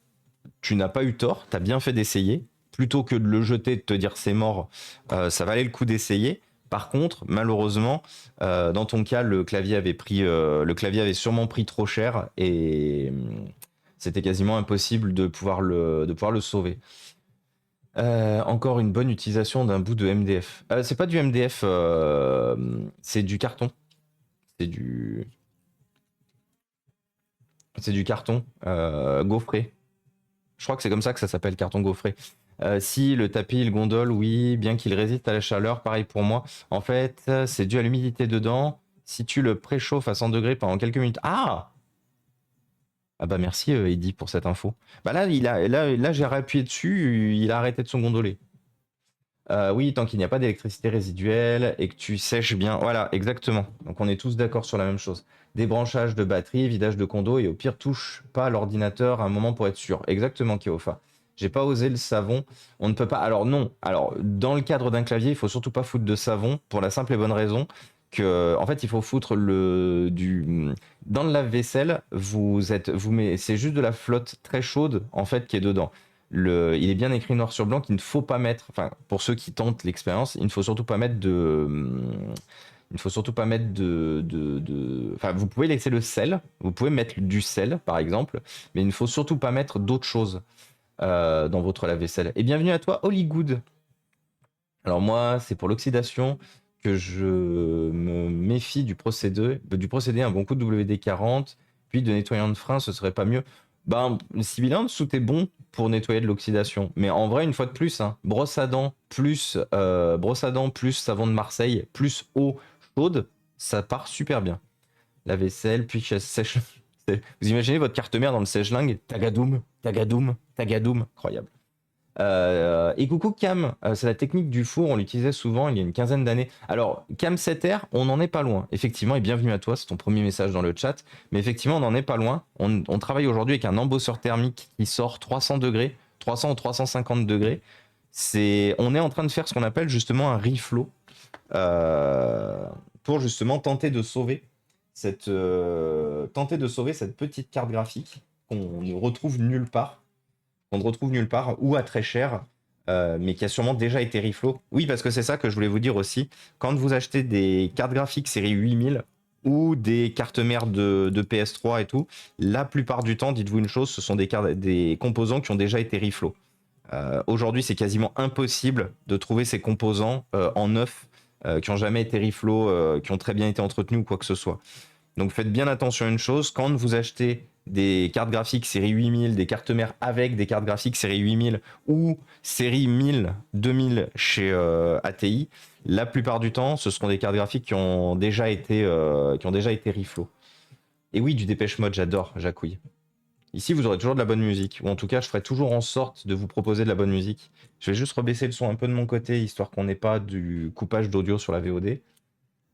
tu n'as pas eu tort, tu as bien fait d'essayer. Plutôt que de le jeter, de te dire c'est mort, ça valait le coup d'essayer. Par contre, malheureusement, dans ton cas, le clavier avait sûrement pris trop cher et c'était quasiment impossible de pouvoir le sauver. Encore une bonne utilisation d'un bout de MDF. C'est pas du MDF, c'est du carton. C'est du, c'est du carton gaufré. Je crois que c'est comme ça que ça s'appelle, carton gaufré. Si le tapis, le gondole, oui, bien qu'il résiste à la chaleur, pareil pour moi. En fait, c'est dû à l'humidité dedans. Si tu le préchauffes à 100 degrés pendant quelques minutes. Ah! Ah bah merci Eddy pour cette info. Bah là j'ai réappuyé dessus, il a arrêté de son gondoler. Oui, tant qu'il n'y a pas d'électricité résiduelle et que tu sèches bien. Voilà, exactement. Donc on est tous d'accord sur la même chose. Débranchage de batterie, vidage de condo et au pire touche pas l'ordinateur à un moment pour être sûr. Exactement, Keofa. J'ai pas osé le savon. On ne peut pas. Alors non. Alors dans le cadre d'un clavier, il faut surtout pas foutre de savon pour la simple et bonne raison que en fait il faut foutre dans le lave-vaisselle. C'est juste de la flotte très chaude en fait qui est dedans. Il est bien écrit noir sur blanc qu'il ne faut pas mettre, enfin pour ceux qui tentent l'expérience, il ne faut surtout pas mettre enfin vous pouvez laisser le sel, vous pouvez mettre du sel par exemple, mais il ne faut surtout pas mettre d'autres choses dans votre lave-vaisselle. Et bienvenue à toi Hollywood. Alors moi c'est pour l'oxydation que je me méfie du procédé, un bon coup de WD-40, puis de nettoyant de frein, ce serait pas mieux. Ben, le Sibylle tout est bon pour nettoyer de l'oxydation. Mais en vrai, une fois de plus, hein, brosse à dents plus savon de Marseille plus eau chaude, ça part super bien. La vaisselle, puis sèche. Vous imaginez votre carte mère dans le sèche-lingue? Tagadoum, tagadoum, tagadoum. Incroyable. Et coucou Cam, c'est la technique du four, on l'utilisait souvent il y a une quinzaine d'années. Alors Cam 7R, on n'en est pas loin, effectivement, et bienvenue à toi, c'est ton premier message dans le chat, mais effectivement on n'en est pas loin. On travaille aujourd'hui avec un embosseur thermique qui sort 300 degrés, 300 ou 350 degrés. On est en train de faire ce qu'on appelle justement un reflow pour justement tenter de sauver cette petite carte graphique qu'on ne retrouve nulle part. Ou à très cher, mais qui a sûrement déjà été reflow. Oui, parce que c'est ça que je voulais vous dire aussi. Quand vous achetez des cartes graphiques série 8000 ou des cartes mères de PS3 et tout, la plupart du temps, dites-vous une chose, ce sont des composants qui ont déjà été reflow. Aujourd'hui, c'est quasiment impossible de trouver ces composants en neuf, qui n'ont jamais été reflow, qui ont très bien été entretenus ou quoi que ce soit. Donc faites bien attention à une chose, quand vous achetez des cartes graphiques série 8000, des cartes mères avec des cartes graphiques série 8000 ou série 1000, 2000 chez ATI, la plupart du temps, ce seront des cartes graphiques qui ont déjà été reflow. Et oui, du Dépêche Mode, j'adore, Jacouille. Ici, vous aurez toujours de la bonne musique, ou en tout cas, je ferai toujours en sorte de vous proposer de la bonne musique. Je vais juste rebaisser le son un peu de mon côté, histoire qu'on n'ait pas du coupage d'audio sur la VOD.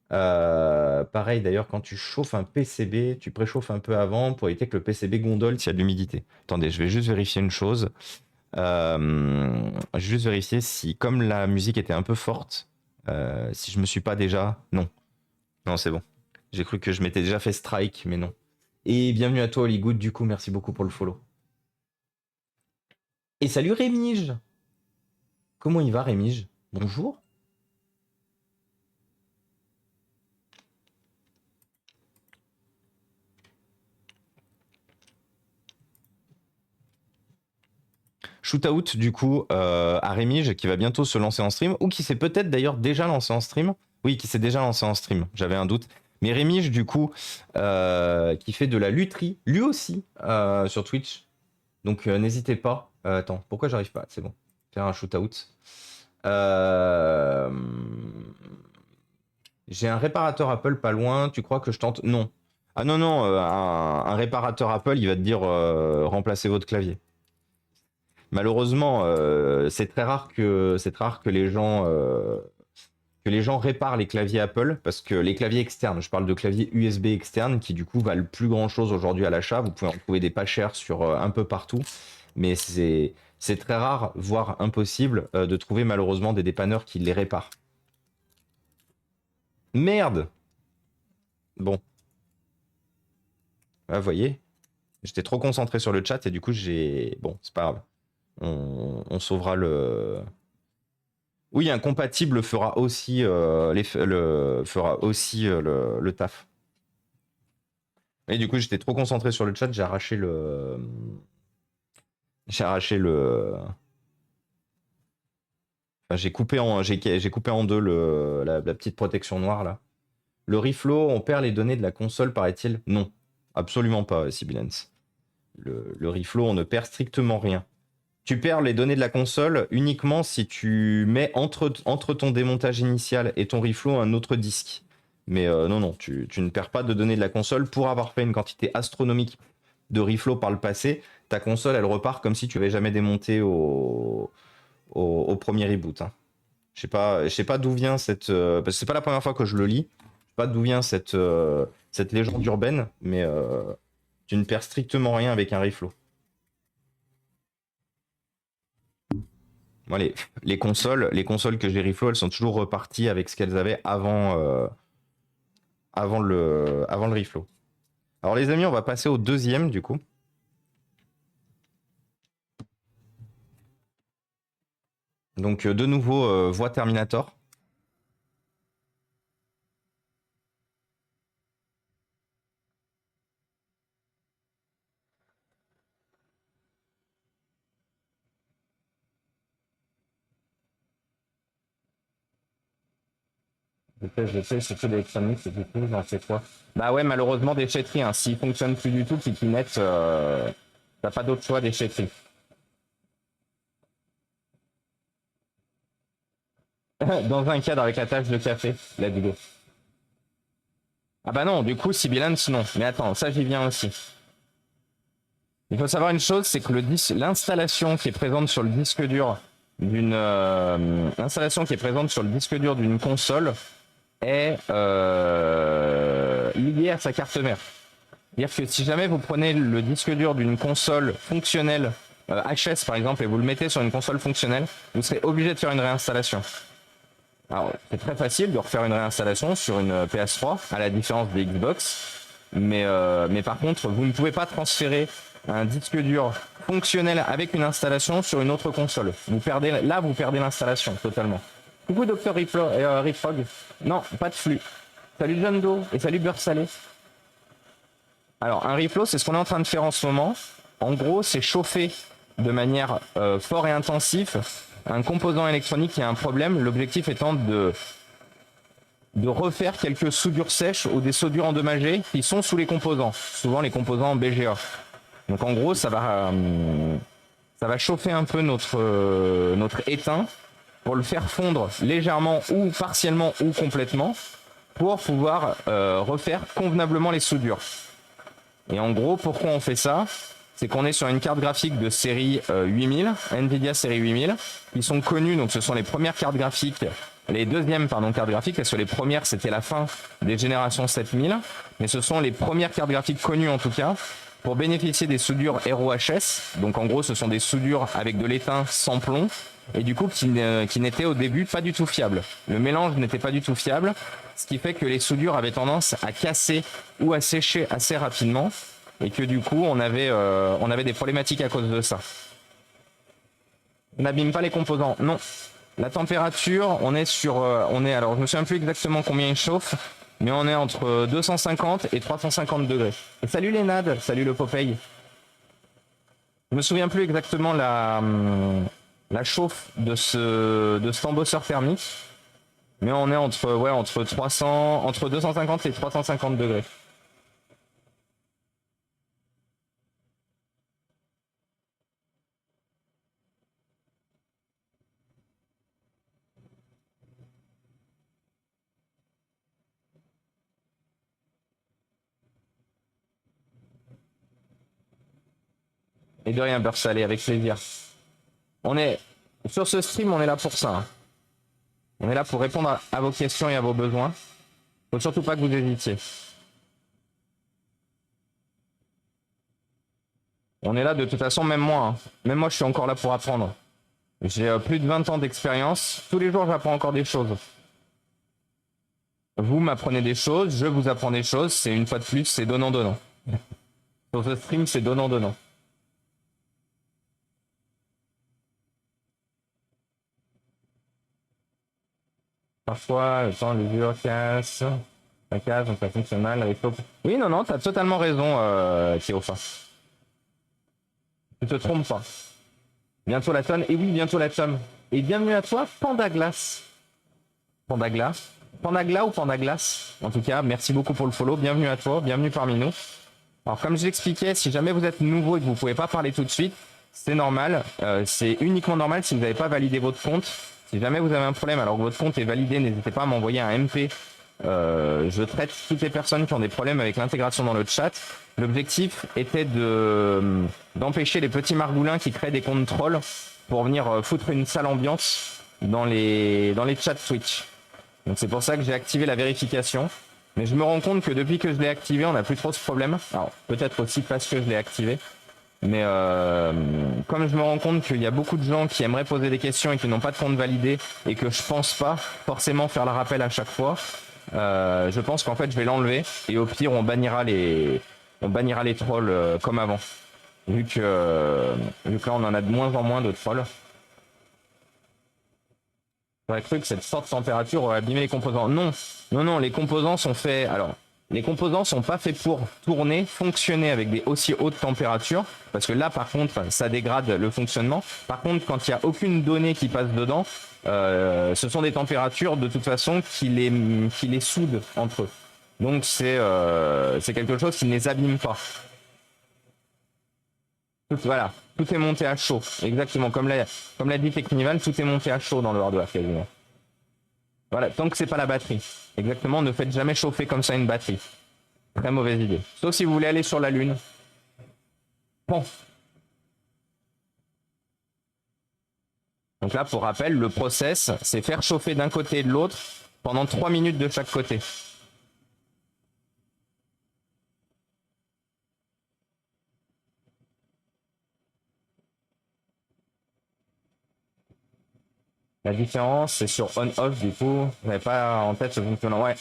Pareil d'ailleurs, quand tu chauffes un PCB, tu préchauffes un peu avant pour éviter que le PCB gondole s'il y a de l'humidité. Attendez, je vais juste vérifier une chose. Je vais juste vérifier si, comme la musique était un peu forte, si je me suis pas déjà... Non. Non, c'est bon. J'ai cru que je m'étais déjà fait strike, mais non. Et bienvenue à toi, Hollywood, du coup, merci beaucoup pour le follow. Et salut Rémige! Comment il va, Rémige? Bonjour. Shootout, du coup, à Rémige, qui va bientôt se lancer en stream, ou qui s'est peut-être d'ailleurs déjà lancé en stream. Oui, qui s'est déjà lancé en stream, j'avais un doute. Mais Rémige, du coup, qui fait de la lutherie, lui aussi, sur Twitch. Donc n'hésitez pas. Attends, pourquoi j'arrive pas? C'est bon. Faire un shootout. J'ai un réparateur Apple pas loin. Tu crois que je tente? Non. Ah non, non, un réparateur Apple, il va te dire remplacez votre clavier. Malheureusement, c'est très rare que les gens réparent les claviers Apple, parce que les claviers externes, je parle de claviers USB externes qui du coup valent plus grand chose aujourd'hui à l'achat. Vous pouvez en trouver des pas chers sur un peu partout, mais c'est très rare, voire impossible, de trouver malheureusement des dépanneurs qui les réparent. Merde. Bon. Ah, vous voyez, j'étais trop concentré sur le chat et du coup j'ai... Bon, c'est pas grave. On sauvera le... Oui, un compatible fera aussi, le taf. Et du coup, j'étais trop concentré sur le chat, j'ai arraché le... Enfin, j'ai coupé en deux la petite protection noire, là. Le reflow, on perd les données de la console, paraît-il? Non, absolument pas, Sibilance. Le reflow, on ne perd strictement rien. Tu perds les données de la console uniquement si tu mets entre ton démontage initial et ton reflow un autre disque. Mais non, tu ne perds pas de données de la console. Pour avoir fait une quantité astronomique de reflow par le passé, ta console, elle repart comme si tu n'avais jamais démonté au premier reboot. Hein. Je sais pas d'où vient cette... parce que c'est pas la première fois que je le lis. Je sais pas d'où vient cette légende urbaine, mais tu ne perds strictement rien avec un reflow. Moi, les consoles que j'ai reflow, elles sont toujours reparties avec ce qu'elles avaient avant le reflow. Alors les amis, on va passer au deuxième du coup. Donc de nouveau, voix Terminator. Je sais, surtout l'électronique, c'est du coup, j'en sais quoi. Bah ouais, malheureusement, déchetterie, hein. S'il fonctionne plus du tout, Kikinet, t'as pas d'autre choix, déchetterie. Dans un cadre avec la tâche de café, let's go. Ah bah non, du coup, Sibilance, non. Mais attends, ça j'y viens aussi. Il faut savoir une chose, c'est que l'installation qui est présente sur le disque dur d'une console est liée à sa carte mère. C'est-à-dire que si jamais vous prenez le disque dur d'une console fonctionnelle, HS par exemple, et vous le mettez sur une console fonctionnelle, vous serez obligé de faire une réinstallation. Alors, c'est très facile de refaire une réinstallation sur une PS3, à la différence des Xbox, mais par contre, vous ne pouvez pas transférer un disque dur fonctionnel avec une installation sur une autre console. Vous perdez l'installation totalement. Coucou Dr Rifrog. Non, pas de flux. Salut John Doe et salut Beurre Salé. Alors, un reflow, c'est ce qu'on est en train de faire en ce moment. En gros, c'est chauffer de manière fort et intensive un composant électronique qui a un problème. L'objectif étant de refaire quelques soudures sèches ou des soudures endommagées qui sont sous les composants. Souvent les composants en BGA. Donc en gros, ça va chauffer un peu notre étain pour le faire fondre légèrement ou partiellement ou complètement pour pouvoir refaire convenablement les soudures. Et en gros, pourquoi on fait ça? C'est qu'on est sur une carte graphique de série 8000, Nvidia série 8000, qui sont connues, donc ce sont les premières cartes graphiques, les deuxièmes cartes graphiques, parce que les premières c'était la fin des générations 7000, mais ce sont les premières cartes graphiques connues en tout cas, pour bénéficier des soudures ROHS, donc en gros ce sont des soudures avec de l'étain sans plomb, et du coup qui n'étaient au début pas du tout fiables. Le mélange n'était pas du tout fiable, ce qui fait que les soudures avaient tendance à casser ou à sécher assez rapidement, et que du coup on avait des problématiques à cause de ça. On n'abîme pas les composants, non. La température, on est sur, alors je me souviens plus exactement combien il chauffe, mais on est entre 250 et 350 degrés. Et salut les nades, salut le Popeye. Je me souviens plus exactement la chauffe de cet embosseur thermique, mais on est entre 250 et 350 degrés. Et de rien, beurre salé, avec plaisir. Sur ce stream, on est là pour ça. Hein. On est là pour répondre à vos questions et à vos besoins. Faut surtout pas que vous hésitiez. On est là de toute façon, même moi. Hein. Même moi, je suis encore là pour apprendre. J'ai plus de 20 ans d'expérience. Tous les jours, j'apprends encore des choses. Vous m'apprenez des choses, je vous apprends des choses. C'est une fois de plus, c'est donnant-donnant. Sur ce stream, c'est donnant-donnant. Parfois, le temps, l'usure casse. Ça casse, donc ça fonctionne mal. Il faut... Oui, non, t'as totalement raison, Théopha. Tu te trompes pas. Bientôt la tonne. Et oui, bientôt la tonne. Et bienvenue à toi, Pandaglas. Pandaglas. Pandagla ou Pandaglas. En tout cas, merci beaucoup pour le follow. Bienvenue à toi, bienvenue parmi nous. Alors, comme je l'expliquais, si jamais vous êtes nouveau et que vous ne pouvez pas parler tout de suite, c'est normal. C'est uniquement normal si vous n'avez pas validé votre compte. Si jamais vous avez un problème alors que votre compte est validé, n'hésitez pas à m'envoyer un MP. Je traite toutes les personnes qui ont des problèmes avec l'intégration dans le chat. L'objectif était d'empêcher les petits margoulins qui créent des comptes trolls pour venir foutre une sale ambiance dans les chats Twitch. Donc c'est pour ça que j'ai activé la vérification. Mais je me rends compte que depuis que je l'ai activé, on n'a plus trop ce problème. Alors peut-être aussi parce que je l'ai activé. Mais comme je me rends compte qu'il y a beaucoup de gens qui aimeraient poser des questions et qui n'ont pas de compte validé et que je pense pas forcément faire le rappel à chaque fois, je pense qu'en fait je vais l'enlever et au pire on bannira les trolls comme avant. Vu que là on en a de moins en moins de trolls. J'aurais cru que cette forte température aurait abîmé les composants. Non, non, non, les composants sont faits... Alors, les composants sont pas faits pour tourner, fonctionner avec des aussi hautes températures, parce que là, par contre, ça dégrade le fonctionnement. Par contre, quand il n'y a aucune donnée qui passe dedans, ce sont des températures, de toute façon, qui les soudent entre eux. Donc, c'est quelque chose qui ne les abîme pas. Voilà, tout est monté à chaud. Exactement, comme l'a dit Technival, tout est monté à chaud dans le hardware quasiment. Voilà, tant que c'est pas la batterie. Exactement, ne faites jamais chauffer comme ça une batterie. Très mauvaise idée. Sauf si vous voulez aller sur la Lune. Bon. Donc là, pour rappel, le process, c'est faire chauffer d'un côté et de l'autre pendant 3 minutes de chaque côté. La différence, c'est sur on-off, du coup. Vous n'avez pas en tête ce fonctionnement. Ouais.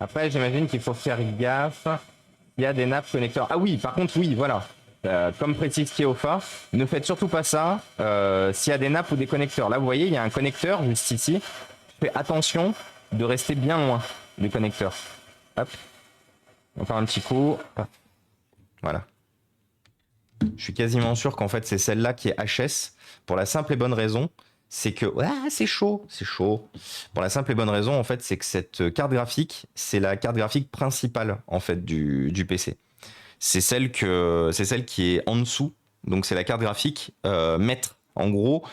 Après, j'imagine qu'il faut faire gaffe. Il y a des nappes connecteurs. Ah oui, par contre, oui, voilà. Comme précise Keofa, ne faites surtout pas ça s'il y a des nappes ou des connecteurs. Là, vous voyez, il y a un connecteur juste ici. Faites attention de rester bien loin du connecteur. Hop. On va faire un petit coup. Voilà. Je suis quasiment sûr qu'en fait, c'est celle-là qui est HS pour la simple et bonne raison. C'est que c'est chaud. Pour la simple et bonne raison, en fait, c'est que cette carte graphique, c'est la carte graphique principale en fait du PC. C'est celle qui est en dessous. Donc c'est la carte graphique maître. En gros,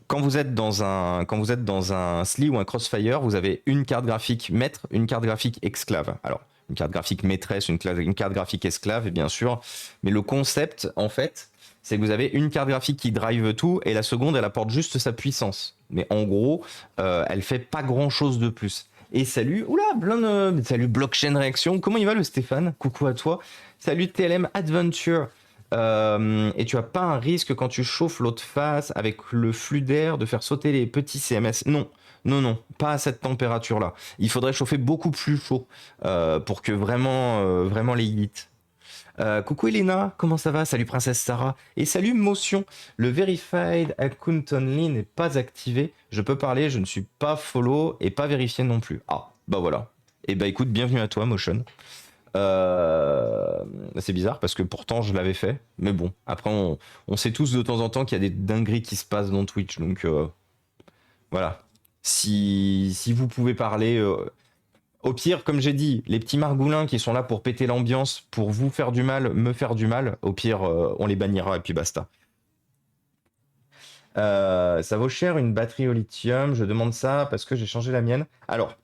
quand vous êtes dans un SLI ou un Crossfire, vous avez une carte graphique maître, une carte graphique esclave. Alors une carte graphique maîtresse, une carte graphique esclave, bien sûr. Mais le concept, en fait, c'est que vous avez une carte graphique qui drive tout et la seconde, elle apporte juste sa puissance. Mais en gros, elle fait pas grand-chose de plus. Et salut, salut Blockchain Réaction. Comment il va le Stéphane? Coucou à toi. Salut TLM Adventure. Et tu as pas un risque quand tu chauffes l'autre face avec le flux d'air de faire sauter les petits CMS? Non. Non, pas à cette température-là. Il faudrait chauffer beaucoup plus chaud pour que vraiment les hits. Coucou Elena, comment ça va? Salut Princesse Sarah. Et salut Motion. Le Verified Account Only n'est pas activé. Je peux parler, je ne suis pas follow et pas vérifié non plus. Ah, bah voilà. Et bah écoute, bienvenue à toi Motion. C'est bizarre parce que pourtant je l'avais fait. Mais bon, après on sait tous de temps en temps qu'il y a des dingueries qui se passent dans Twitch. Donc voilà. Si vous pouvez parler... au pire, comme j'ai dit, les petits margoulins qui sont là pour péter l'ambiance, pour vous faire du mal, me faire du mal, au pire, on les bannira et puis basta. Ça vaut cher une batterie au lithium. Je demande ça parce que j'ai changé la mienne. Alors,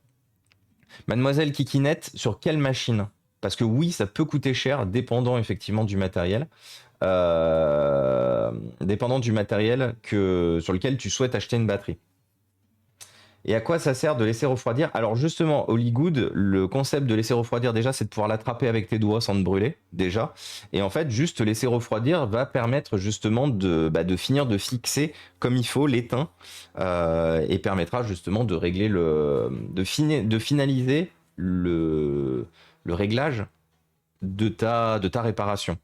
mademoiselle Kikinette, sur quelle machine? Parce que oui, ça peut coûter cher, dépendant effectivement du matériel. Dépendant du matériel sur lequel tu souhaites acheter une batterie. Et à quoi ça sert de laisser refroidir? Alors justement, Hollywood, le concept de laisser refroidir déjà, c'est de pouvoir l'attraper avec tes doigts sans te brûler, déjà. Et en fait, juste laisser refroidir va permettre justement de finir de fixer comme il faut l'étain et permettra justement de régler de finaliser le réglage de ta réparation.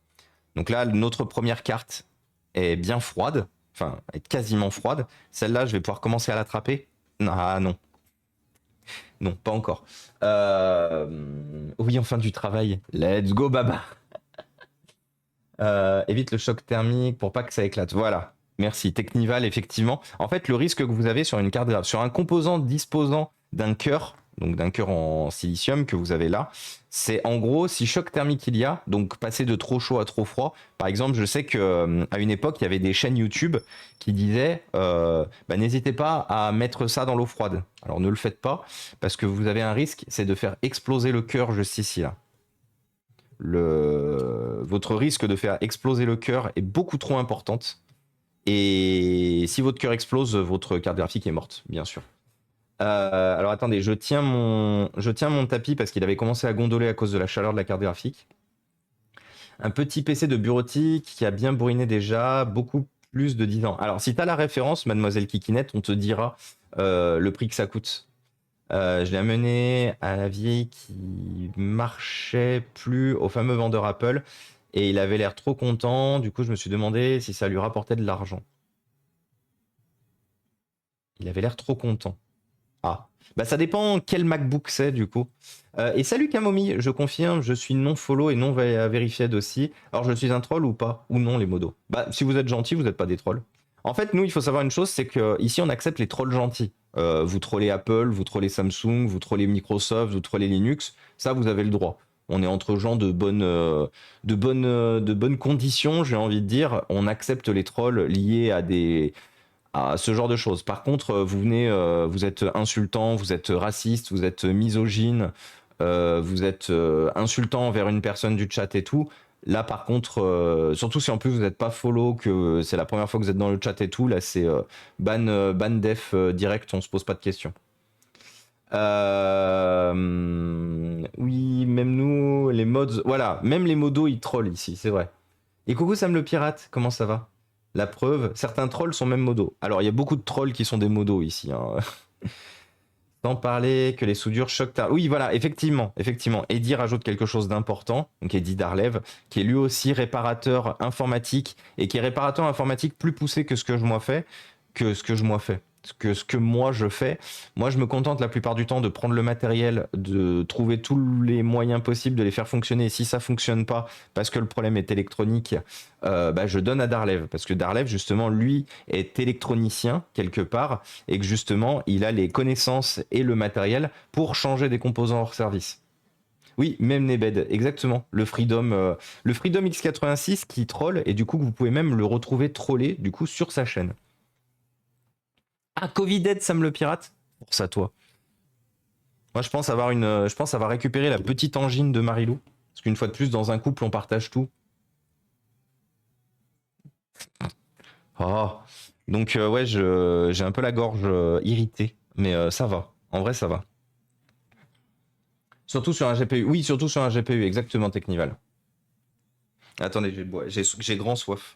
Donc là, notre première carte est bien froide, enfin, est quasiment froide. Celle-là, je vais pouvoir commencer à l'attraper. Ah non. Non, pas encore. Oui, enfin du travail. Let's go, baba. Évite le choc thermique pour pas que ça éclate. Voilà. Merci. Technival, effectivement. En fait, le risque que vous avez sur une carte grave, sur un composant disposant d'un cœur, donc d'un cœur en silicium que vous avez là, c'est en gros si choc thermique il y a, donc passer de trop chaud à trop froid. Par exemple, je sais que à une époque, il y avait des chaînes YouTube qui disaient n'hésitez pas à mettre ça dans l'eau froide. Alors ne le faites pas parce que vous avez un risque, c'est de faire exploser le cœur juste ici là. Votre risque de faire exploser le cœur est beaucoup trop importante. Et si votre cœur explose, votre carte graphique est morte, bien sûr. Alors attendez, je tiens mon tapis parce qu'il avait commencé à gondoler à cause de la chaleur de la carte graphique. Un petit PC de bureautique qui a bien bourriné déjà, beaucoup plus de 10 ans. Alors si tu as la référence, mademoiselle Kikinette, on te dira le prix que ça coûte. Je l'ai amené à la vieille qui marchait plus au fameux vendeur Apple et il avait l'air trop content. Du coup, je me suis demandé si ça lui rapportait de l'argent. Il avait l'air trop content. Ah, bah ça dépend quel MacBook c'est du coup. Et salut Camomille, je confirme, je suis non follow et non verified aussi. Alors je suis un troll ou pas? Ou non les modos? Bah si vous êtes gentil, vous n'êtes pas des trolls. En fait, nous, il faut savoir une chose, c'est que ici on accepte les trolls gentils. Vous trollez Apple, vous trollez Samsung, vous trollez Microsoft, vous trollez Linux, ça vous avez le droit. On est entre gens de bonnes conditions, j'ai envie de dire. On accepte les trolls liés à ce genre de choses. Par contre, vous êtes insultant, vous êtes raciste, vous êtes misogyne, vous êtes insultant envers une personne du chat et tout. Là, par contre, surtout si en plus vous n'êtes pas follow, que c'est la première fois que vous êtes dans le chat et tout, là c'est ban def direct, on se pose pas de questions. Oui, même nous, les mods, voilà, même les modos ils trollent ici, c'est vrai. Et coucou Sam le pirate, comment ça va? La preuve, certains trolls sont même modos. Alors, il y a beaucoup de trolls qui sont des modos ici. Hein. Sans parler que les soudures choquent ta... Oui, voilà, effectivement. Eddie rajoute quelque chose d'important, donc Eddie Darlev, qui est lui aussi réparateur informatique, et qui est réparateur informatique plus poussé que ce que je moi fais, ce que moi je fais. Moi, je me contente la plupart du temps de prendre le matériel, de trouver tous les moyens possibles de les faire fonctionner. Et si ça fonctionne pas, parce que le problème est électronique, je donne à Darlev. Parce que Darlev, justement, lui, est électronicien, quelque part, et que justement, il a les connaissances et le matériel pour changer des composants hors service. Oui, même Nebed, exactement. Le Freedom X86 qui troll, et du coup, vous pouvez même le retrouver trollé, du coup, sur sa chaîne. Ah, Covided, Sam le pirate? Pour ça, toi. Moi, je pense avoir récupéré la petite angine de Marilou. Parce qu'une fois de plus, dans un couple, on partage tout. Oh. Donc, ouais, j'ai un peu la gorge irritée. Mais ça va. En vrai, ça va. Surtout sur un GPU. Oui, surtout sur un GPU, exactement, Technival. Attendez, j'ai grand soif.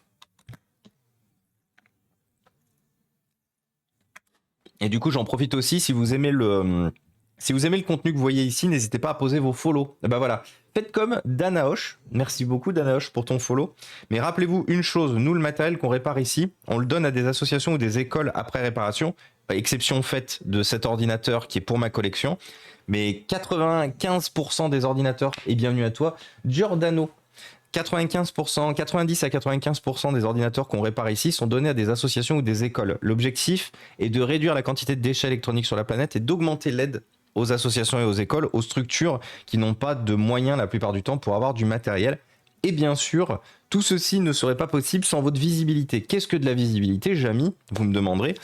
Et du coup, j'en profite aussi, si vous aimez Si vous aimez le contenu que vous voyez ici, n'hésitez pas à poser vos follow. Et ben voilà. Faites comme Danaosh. Merci beaucoup Danaosh pour ton follow. Mais rappelez-vous une chose, nous le matériel qu'on répare ici, on le donne à des associations ou des écoles après réparation, exception faite de cet ordinateur qui est pour ma collection. Mais 95% des ordinateurs, et bienvenue à toi, Giordano. 95%, 90 à 95% des ordinateurs qu'on répare ici sont donnés à des associations ou des écoles. L'objectif est de réduire la quantité de déchets électroniques sur la planète et d'augmenter l'aide aux associations et aux écoles, aux structures qui n'ont pas de moyens la plupart du temps pour avoir du matériel. Et bien sûr, tout ceci ne serait pas possible sans votre visibilité. Qu'est-ce que de la visibilité, Jamy? Vous me demanderez.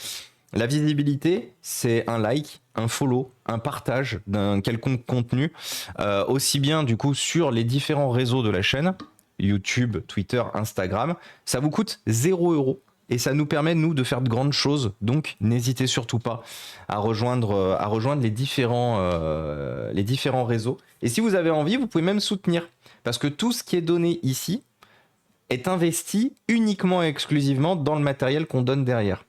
La visibilité, c'est un like, un follow, un partage d'un quelconque contenu, aussi bien du coup sur les différents réseaux de la chaîne, YouTube, Twitter, Instagram. Ça vous coûte 0 € et ça nous permet, nous, de faire de grandes choses. Donc, n'hésitez surtout pas à rejoindre les différents réseaux. Et si vous avez envie, vous pouvez même soutenir. Parce que tout ce qui est donné ici est investi uniquement et exclusivement dans le matériel qu'on donne derrière.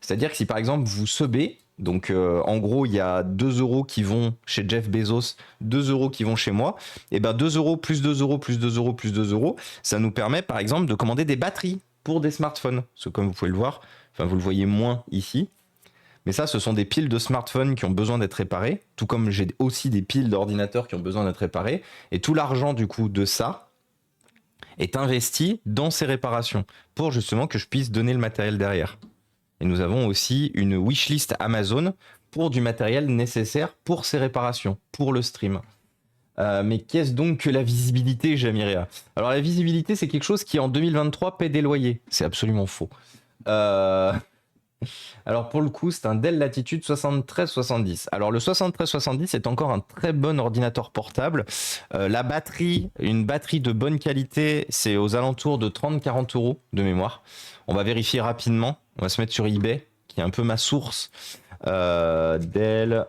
C'est-à-dire que si par exemple vous subez, donc en gros il y a 2 € qui vont chez Jeff Bezos, 2 € qui vont chez moi, et ben 2 € plus 2 € plus 2 € plus 2 €, ça nous permet par exemple de commander des batteries pour des smartphones. Parce que comme vous pouvez le voir, enfin vous le voyez moins ici, mais ça ce sont des piles de smartphones qui ont besoin d'être réparées, tout comme j'ai aussi des piles d'ordinateurs qui ont besoin d'être réparées, et tout l'argent du coup de ça est investi dans ces réparations, pour justement que je puisse donner le matériel derrière. Et nous avons aussi une wishlist Amazon pour du matériel nécessaire pour ces réparations, pour le stream. Mais qu'est-ce donc que la visibilité, Jamiria? Alors la visibilité, c'est quelque chose qui en 2023 paie des loyers. C'est absolument faux. Alors pour le coup, c'est un Dell Latitude 7370. Alors le 7370 est encore un très bon ordinateur portable. La batterie, une batterie de bonne qualité, c'est aux alentours de 30-40 € de mémoire. On va vérifier rapidement. On va se mettre sur eBay, qui est un peu ma source. Dell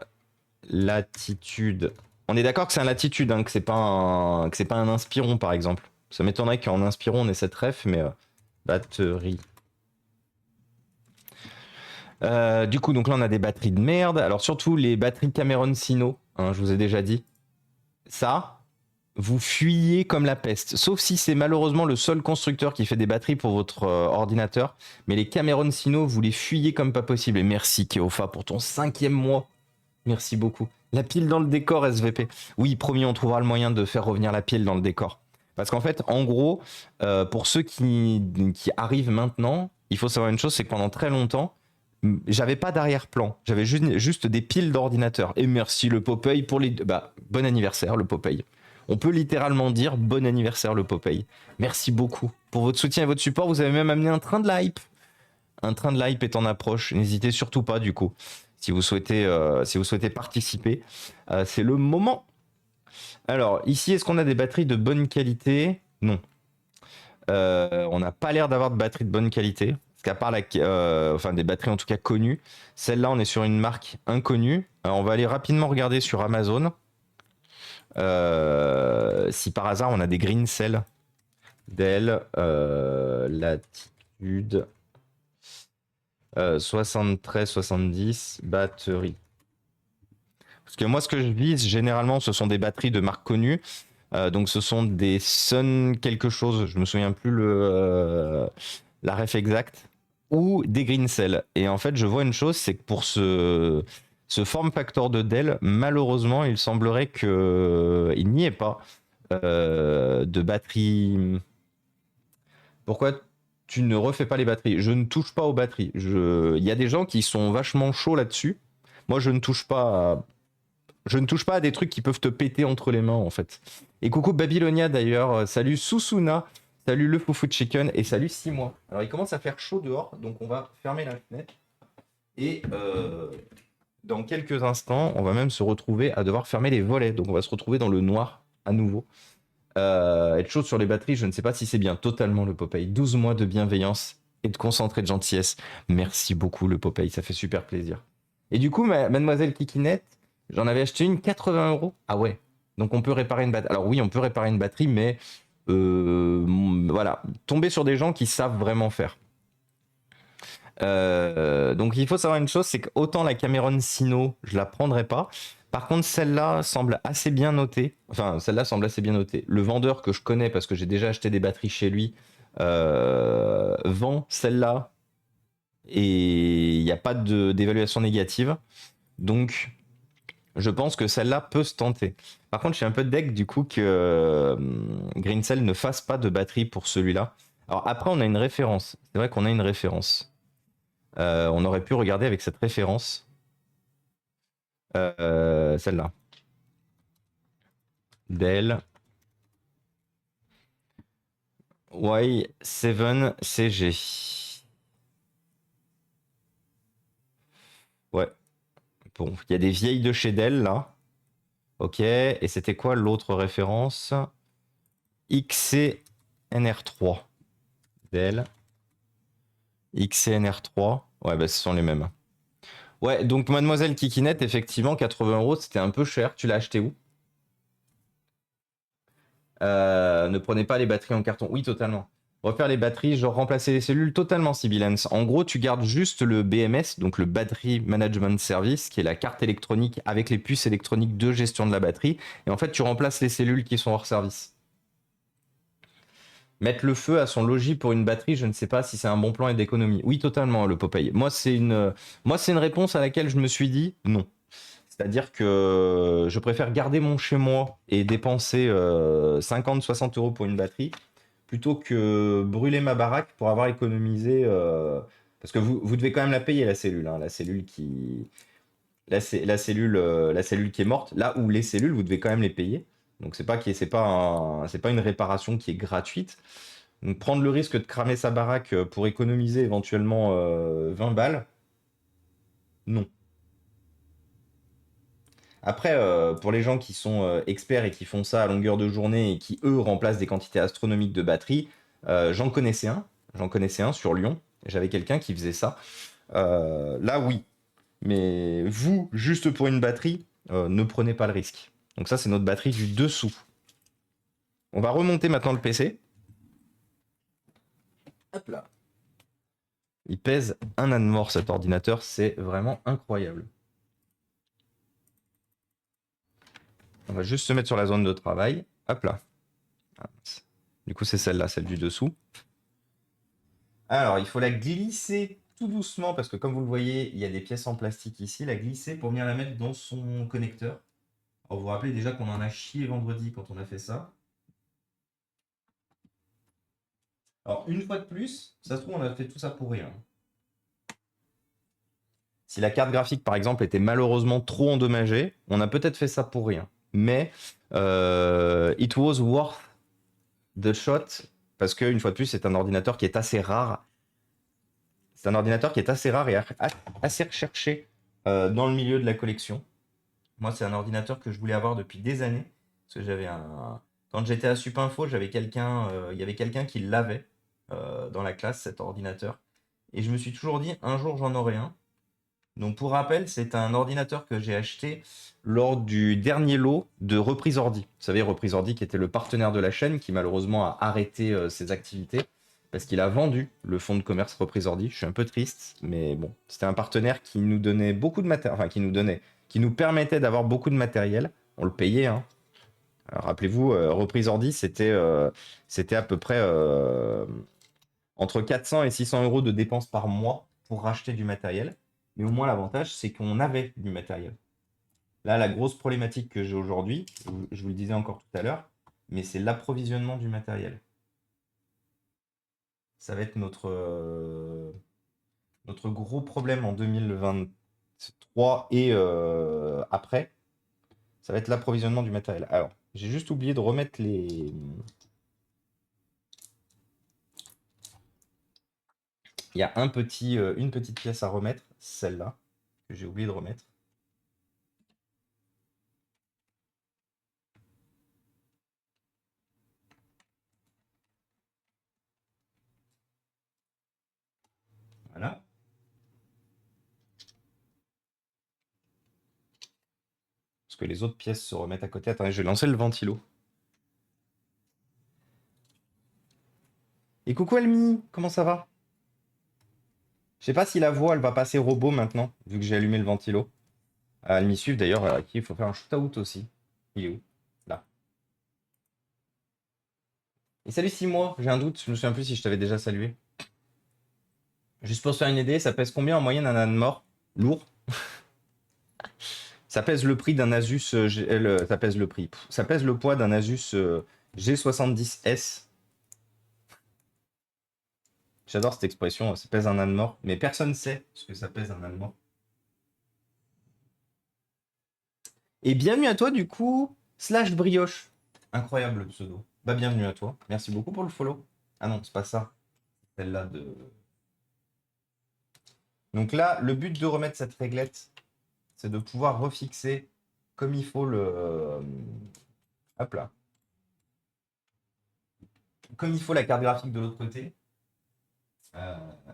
Latitude. On est d'accord que c'est un Latitude, hein, que c'est pas un Inspiron par exemple. Ça m'étonnerait qu'en Inspiron on ait cette ref, mais batterie. Du coup, donc là on a des batteries de merde. Alors surtout les batteries Cameron Sino, hein, je vous ai déjà dit. Ça, vous fuyez comme la peste. Sauf si c'est malheureusement le seul constructeur qui fait des batteries pour votre ordinateur. Mais les Cameron Sino, vous les fuyez comme pas possible. Et merci Keofa pour ton 5e mois. Merci beaucoup. La pile dans le décor SVP. Oui, promis, on trouvera le moyen de faire revenir la pile dans le décor. Parce qu'en fait, en gros, pour ceux qui arrivent maintenant, il faut savoir une chose, c'est que pendant très longtemps, j'avais pas d'arrière-plan. J'avais juste des piles d'ordinateur. Et merci le Popeye pour les... Bah, bon anniversaire le Popeye. On peut littéralement dire bon anniversaire le Popeye. Merci beaucoup pour votre soutien et votre support. Vous avez même amené un train de la hype. Un train de la hype est en approche. N'hésitez surtout pas du coup. Si vous souhaitez participer, c'est le moment. Alors ici, est-ce qu'on a des batteries de bonne qualité? Non. On n'a pas l'air d'avoir de batteries de bonne qualité. Parce qu'à part enfin des batteries en tout cas connues. Celle-là, on est sur une marque inconnue. Alors, on va aller rapidement regarder sur Amazon. Si par hasard on a des green cells Dell Latitude 7370 batterie. Parce que moi ce que je vise généralement ce sont des batteries de marque connue. Donc ce sont des Sun quelque chose, je me souviens plus la ref exacte, ou des green cells. Et en fait je vois une chose, c'est que pour ce form factor de Dell, malheureusement, il semblerait qu'il n'y ait pas de batterie. Pourquoi tu ne refais pas les batteries? Je ne touche pas aux batteries. Il y a des gens qui sont vachement chauds là-dessus. Moi, je ne touche pas à des trucs qui peuvent te péter entre les mains, en fait. Et coucou Babylonia, d'ailleurs. Salut Susuna. Salut le Foufou Chicken. Et salut 6 mois. Alors, il commence à faire chaud dehors, donc on va fermer la fenêtre. Et... dans quelques instants, on va même se retrouver à devoir fermer les volets. Donc on va se retrouver dans le noir à nouveau. Être chaud sur les batteries, je ne sais pas si c'est bien. Totalement le Popeye. 12 mois de bienveillance et de concentré de gentillesse. Merci beaucoup le Popeye, ça fait super plaisir. Et du coup, mademoiselle Kikinette, j'en avais acheté une 80 €. Ah ouais. Donc on peut réparer une batterie. Alors oui, on peut réparer une batterie, mais voilà. Tomber sur des gens qui savent vraiment faire. Donc il faut savoir une chose, c'est que autant la Cameron Sino, je la prendrai pas. Par contre, celle-là semble assez bien notée. Enfin, celle-là semble assez bien notée. Le vendeur que je connais, parce que j'ai déjà acheté des batteries chez lui, vend celle-là et il n'y a pas d'évaluation négative. Donc, je pense que celle-là peut se tenter. Par contre, je suis un peu deg du coup que Greencell ne fasse pas de batterie pour celui-là. Alors après, on a une référence. C'est vrai qu'on a une référence. On aurait pu regarder avec cette référence. Celle-là. Dell Y7CG. Ouais. Bon, il y a des vieilles de chez Dell là. Ok. Et c'était quoi l'autre référence? XCNR3. Dell. XCNR3. Ouais, bah ce sont les mêmes. Ouais, donc Mademoiselle Kikinette, effectivement, 80 euros, c'était un peu cher. Tu l'as acheté où? Ne prenez pas les batteries en carton. Oui, totalement. Refaire les batteries, genre remplacer les cellules, totalement, Sibilance. En gros, tu gardes juste le BMS, donc le Battery Management Service, qui est la carte électronique avec les puces électroniques de gestion de la batterie. Et en fait, tu remplaces les cellules qui sont hors service. Mettre le feu à son logis pour une batterie, je ne sais pas si c'est un bon plan et d'économie. Oui, totalement, le Popeye. Moi, c'est une réponse à laquelle je me suis dit non. C'est-à-dire que je préfère garder mon chez moi et dépenser 50-60 euros pour une batterie plutôt que brûler ma baraque pour avoir économisé. Parce que vous devez quand même la payer, la cellule. Hein, la cellule qui est morte. Là où les cellules, vous devez quand même les payer. Donc c'est pas une réparation qui est gratuite. Donc prendre le risque de cramer sa baraque pour économiser éventuellement 20 balles, non. Après, pour les gens qui sont experts et qui font ça à longueur de journée et qui, eux, remplacent des quantités astronomiques de batterie, j'en connaissais un. J'en connaissais un sur Lyon. J'avais quelqu'un qui faisait ça. Là, oui. Mais vous, juste pour une batterie, ne prenez pas le risque. Donc ça, c'est notre batterie du dessous. On va remonter maintenant le PC. Hop là. Il pèse un âne mort cet ordinateur, c'est vraiment incroyable. On va juste se mettre sur la zone de travail. Hop là. Du coup, c'est celle-là, celle du dessous. Alors, il faut la glisser tout doucement parce que comme vous le voyez, il y a des pièces en plastique ici. La glisser pour venir la mettre dans son connecteur. Alors, vous vous rappelez déjà qu'on en a chié vendredi quand on a fait ça. Alors, une fois de plus, ça se trouve, on a fait tout ça pour rien. Si la carte graphique, par exemple, était malheureusement trop endommagée, on a peut-être fait ça pour rien. Mais it was worth the shot parce qu'une fois de plus, c'est un ordinateur qui est assez rare. C'est un ordinateur qui est assez rare et assez recherché dans le milieu de la collection. Moi, c'est un ordinateur que je voulais avoir depuis des années. Parce que quand j'étais à Supinfo, il y avait quelqu'un qui l'avait dans la classe, cet ordinateur. Et je me suis toujours dit, un jour, j'en aurai un. Donc, pour rappel, c'est un ordinateur que j'ai acheté lors du dernier lot de Reprise Ordi. Vous savez, Reprise Ordi qui était le partenaire de la chaîne, qui malheureusement a arrêté ses activités parce qu'il a vendu le fonds de commerce Reprise Ordi. Je suis un peu triste, mais bon, c'était un partenaire qui nous donnait beaucoup de matériel, enfin qui nous permettait d'avoir beaucoup de matériel. On le payait, hein. Alors, rappelez-vous, Reprise Ordi, c'était à peu près entre 400 et 600 euros de dépenses par mois pour racheter du matériel. Mais au moins, l'avantage, c'est qu'on avait du matériel. Là, la grosse problématique que j'ai aujourd'hui, je vous le disais encore tout à l'heure, mais c'est l'approvisionnement du matériel. Ça va être notre gros problème en 2023 et après. Ça va être l'approvisionnement du matériel. Alors, j'ai juste oublié de remettre les... Il y a une petite pièce à remettre, celle-là, que j'ai oublié de remettre. Voilà. Parce que les autres pièces se remettent à côté. Attendez, je vais lancer le ventilo. Et coucou Elmi, comment ça va? Je sais pas si la voix, elle va passer robot maintenant, vu que j'ai allumé le ventilo. Elle m'y suit d'ailleurs, à qui il faut faire un shoot-out aussi. Il est où? Là. Et salut 6 mois, j'ai un doute, je me souviens plus si je t'avais déjà salué. Juste pour se faire une idée, ça pèse combien en moyenne un âne mort? Lourd. Ça pèse le prix d'un Asus, ça pèse le prix. Ça pèse le poids d'un Asus G70S. J'adore cette expression, ça pèse un âne mort, mais personne ne sait ce que ça pèse un âne mort. Et bienvenue à toi du coup, Slash Brioche. Incroyable le pseudo. Bah bienvenue à toi, merci beaucoup pour le follow. Ah non, c'est pas ça, celle-là de... Donc là, le but de remettre cette réglette, c'est de pouvoir refixer comme il faut le... Hop là. Comme il faut la carte graphique de l'autre côté.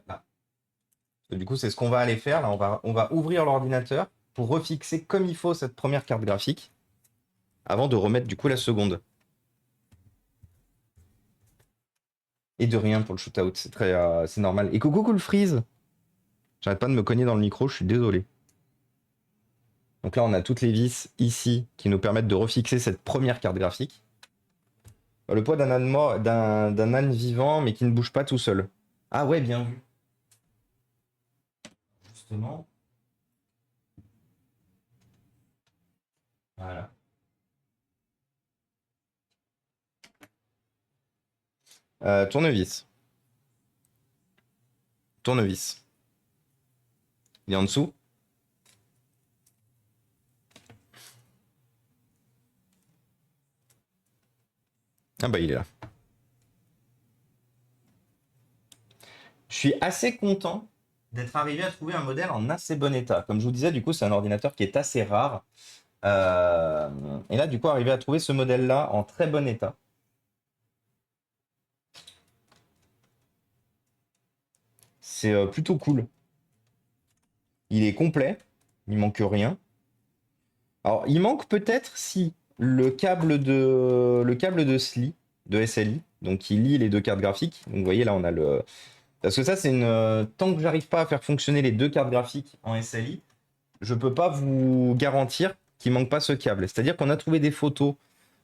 Là. Et du coup, c'est ce qu'on va aller faire. Là, on va ouvrir l'ordinateur pour refixer comme il faut cette première carte graphique avant de remettre du coup la seconde. Et de rien pour le shootout, c'est normal. Et coucou Cool Freeze. J'arrête pas de me cogner dans le micro, je suis désolé. Donc là, on a toutes les vis ici qui nous permettent de refixer cette première carte graphique. Le poids d'un âne vivant, mais qui ne bouge pas tout seul. Ah ouais, bien vu. Justement. Voilà. Tournevis. Tournevis. Il est en dessous. Ah bah il est là. Je suis assez content d'être arrivé à trouver un modèle en assez bon état. Comme je vous disais, du coup, c'est un ordinateur qui est assez rare. Et là, du coup, arriver à trouver ce modèle-là en très bon état. C'est plutôt cool. Il est complet, il manque rien. Alors, il manque peut-être si le câble de SLI, de SLI, donc qui lie les deux cartes graphiques. Donc, vous voyez, là, on a le... Parce que ça, c'est une... Tant que j'arrive pas à faire fonctionner les deux cartes graphiques en SLI, je peux pas vous garantir qu'il manque pas ce câble. C'est-à-dire qu'on a trouvé des photos.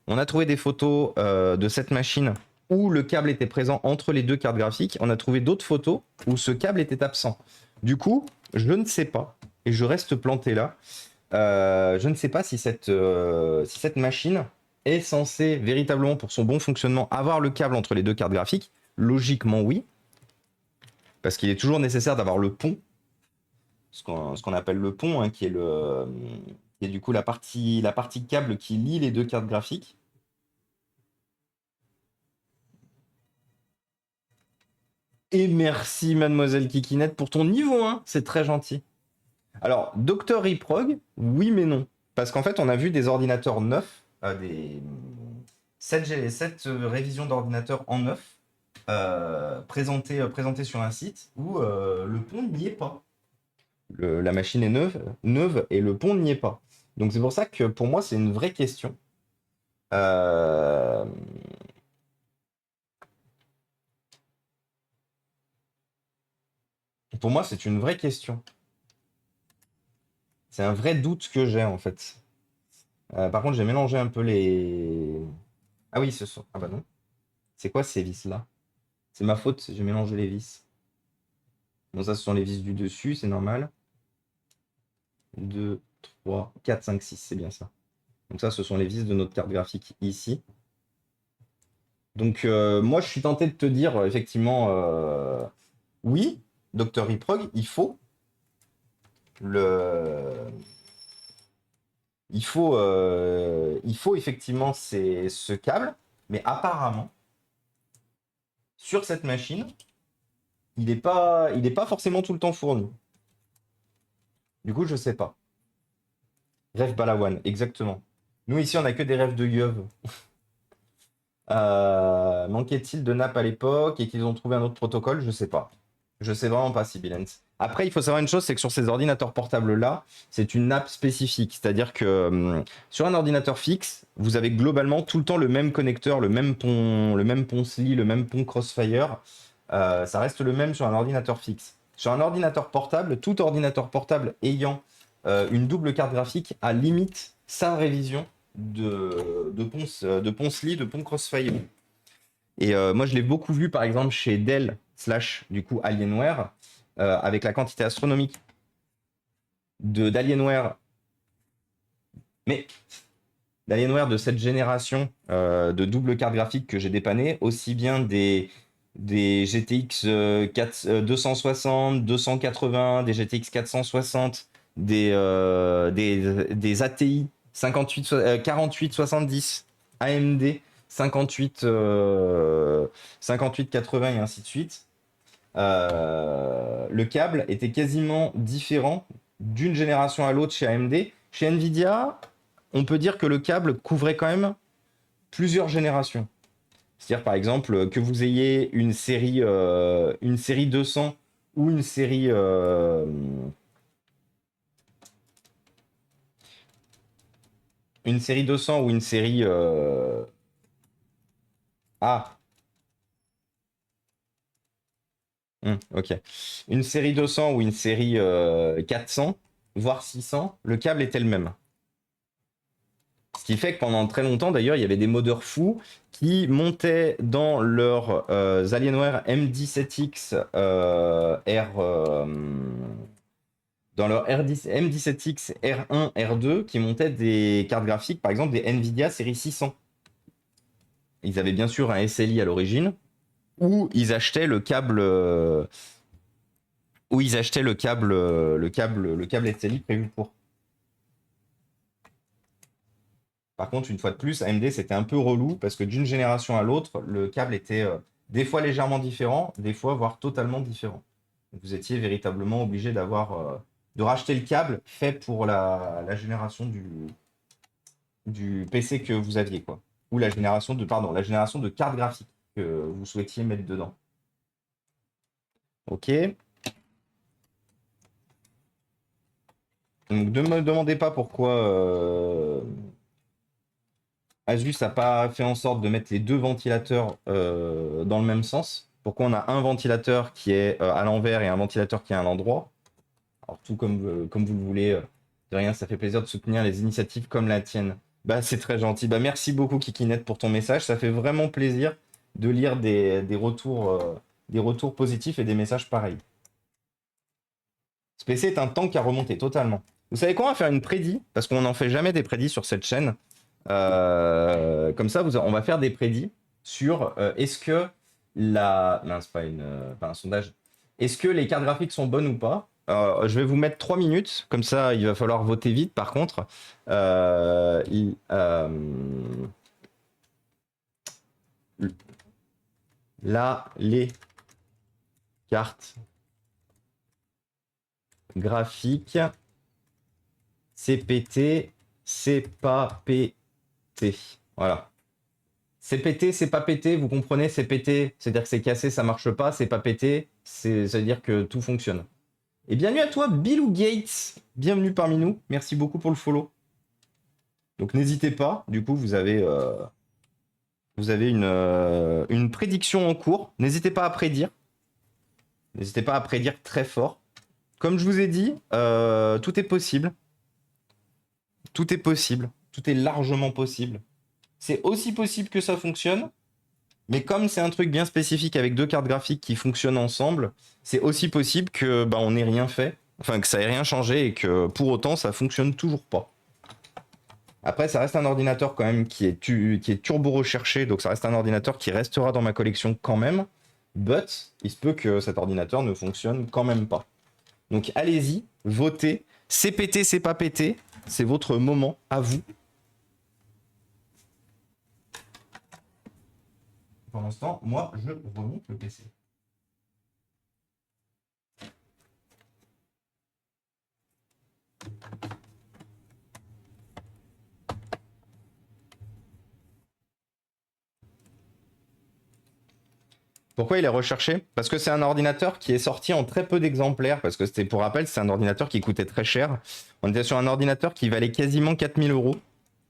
On a trouvé des photos de cette machine où le câble était présent entre les deux cartes graphiques. On a trouvé d'autres photos où ce câble était absent. Du coup, je ne sais pas, et je reste planté là, je ne sais pas si cette machine est censée véritablement, pour son bon fonctionnement, avoir le câble entre les deux cartes graphiques. Logiquement, oui. Parce qu'il est toujours nécessaire d'avoir le pont, ce qu'on appelle le pont, hein, qui est du coup la partie câble qui lie les deux cartes graphiques. Et merci mademoiselle Kikinette pour ton niveau 1, c'est très gentil. Alors, Dr Reprog, oui mais non. Parce qu'en fait, on a vu des ordinateurs neufs, des 7 révisions d'ordinateurs en neuf, présentées sur un site où le pont n'y est pas. La machine est neuve et le pont n'y est pas. Donc c'est pour ça que pour moi, c'est une vraie question. Pour moi, c'est une vraie question. C'est un vrai doute que j'ai en fait. Par contre, j'ai mélangé un peu les... Ah oui, ce sont... Ah bah non. C'est quoi ces vis-là? C'est ma faute, j'ai mélangé les vis. Bon, ça, ce sont les vis du dessus, c'est normal. 2, 3, 4, 5, 6, c'est bien ça. Donc ça, ce sont les vis de notre carte graphique ici. Donc moi, je suis tenté de te dire, effectivement, oui, Dr. Reprog, il faut effectivement ce câble, mais apparemment, sur cette machine, il n'est pas forcément tout le temps fourni. Du coup, je sais pas. Rêve Balawan, exactement. Nous, ici, on n'a que des rêves de yeuve. Manquait-il de nappe à l'époque et qu'ils ont trouvé un autre protocole? Je sais pas. Je sais vraiment pas, Sibilens. Après, il faut savoir une chose, c'est que sur ces ordinateurs portables-là, c'est une nappe spécifique. C'est-à-dire que sur un ordinateur fixe, vous avez globalement tout le temps le même connecteur, le même pont SLI, le même pont Crossfire. Ça reste le même sur un ordinateur fixe. Sur un ordinateur portable, tout ordinateur portable ayant une double carte graphique a limite sa révision de Ponce-Lee, de pont Crossfire. Et moi, je l'ai beaucoup vu, par exemple, chez Dell / du coup Alienware, avec la quantité astronomique d'Alienware, mais d'Alienware de cette génération de double carte graphique que j'ai dépanné, aussi bien des GTX 260, 280, des GTX 460, des ATI 4870, AMD 5880 et ainsi de suite. Le câble était quasiment différent d'une génération à l'autre chez AMD. Chez Nvidia, on peut dire que le câble couvrait quand même plusieurs générations. C'est-à-dire, par exemple, que vous ayez une série 200 ou une série... une série 200 ou une série... Ah. Ok. Une série 200 ou une série 400, voire 600, le câble était le même. Ce qui fait que pendant très longtemps, d'ailleurs, il y avait des modeurs fous qui montaient dans leurs Alienware M17X dans leur M17X R1, R2, qui montaient des cartes graphiques, par exemple des Nvidia série 600. Ils avaient bien sûr un SLI à l'origine, où ils achetaient le câble, le câble SLI prévu pour. Par contre, une fois de plus, AMD, c'était un peu relou parce que d'une génération à l'autre, le câble était des fois légèrement différent, des fois voire totalement différent. Donc, vous étiez véritablement obligé de racheter le câble fait pour la génération du PC que vous aviez, quoi. Ou la génération de carte graphique que vous souhaitiez mettre dedans. Ok. Donc, ne me demandez pas pourquoi... Asus n'a pas fait en sorte de mettre les deux ventilateurs dans le même sens. Pourquoi on a un ventilateur qui est à l'envers et un ventilateur qui est à l'endroit. Alors tout comme vous le voulez, de rien, ça fait plaisir de soutenir les initiatives comme la tienne. Bah c'est très gentil. Bah merci beaucoup Kikinet pour ton message. Ça fait vraiment plaisir de lire des retours positifs et des messages pareils. Ce PC est un tank à remonter totalement. Vous savez quoi, on va faire une prédit, parce qu'on n'en fait jamais des prédits sur cette chaîne. Comme ça, on va faire des prédits sur est-ce que mince, pas un sondage. Est-ce que les cartes graphiques sont bonnes ou pas? Je vais vous mettre 3 minutes, comme ça il va falloir voter vite par contre. Là, les cartes graphiques CPT, c'est pas pété. Voilà. C'est pété, c'est pas pété, vous comprenez, c'est pété, c'est-à-dire que c'est cassé, ça marche pas, c'est pas pété, ça veut dire que tout fonctionne. Et bienvenue à toi, Billou Gates, bienvenue parmi nous, merci beaucoup pour le follow. Donc n'hésitez pas, du coup vous avez une prédiction en cours, n'hésitez pas à prédire très fort. Comme je vous ai dit, tout est possible. Tout est possible, tout est largement possible. C'est aussi possible que ça fonctionne, mais comme c'est un truc bien spécifique avec deux cartes graphiques qui fonctionnent ensemble, c'est aussi possible que on n'ait rien fait, enfin que ça ait rien changé et que pour autant ça fonctionne toujours pas. Après, ça reste un ordinateur quand même qui est turbo recherché, donc ça reste un ordinateur qui restera dans ma collection quand même, but il se peut que cet ordinateur ne fonctionne quand même pas. Donc allez-y, votez, c'est pété, c'est pas pété, c'est votre moment à vous. Pour l'instant, moi, je remonte le PC. Pourquoi il est recherché? Parce que c'est un ordinateur qui est sorti en très peu d'exemplaires, parce que c'était, pour rappel, c'est un ordinateur qui coûtait très cher. On était sur un ordinateur qui valait quasiment 4000 €.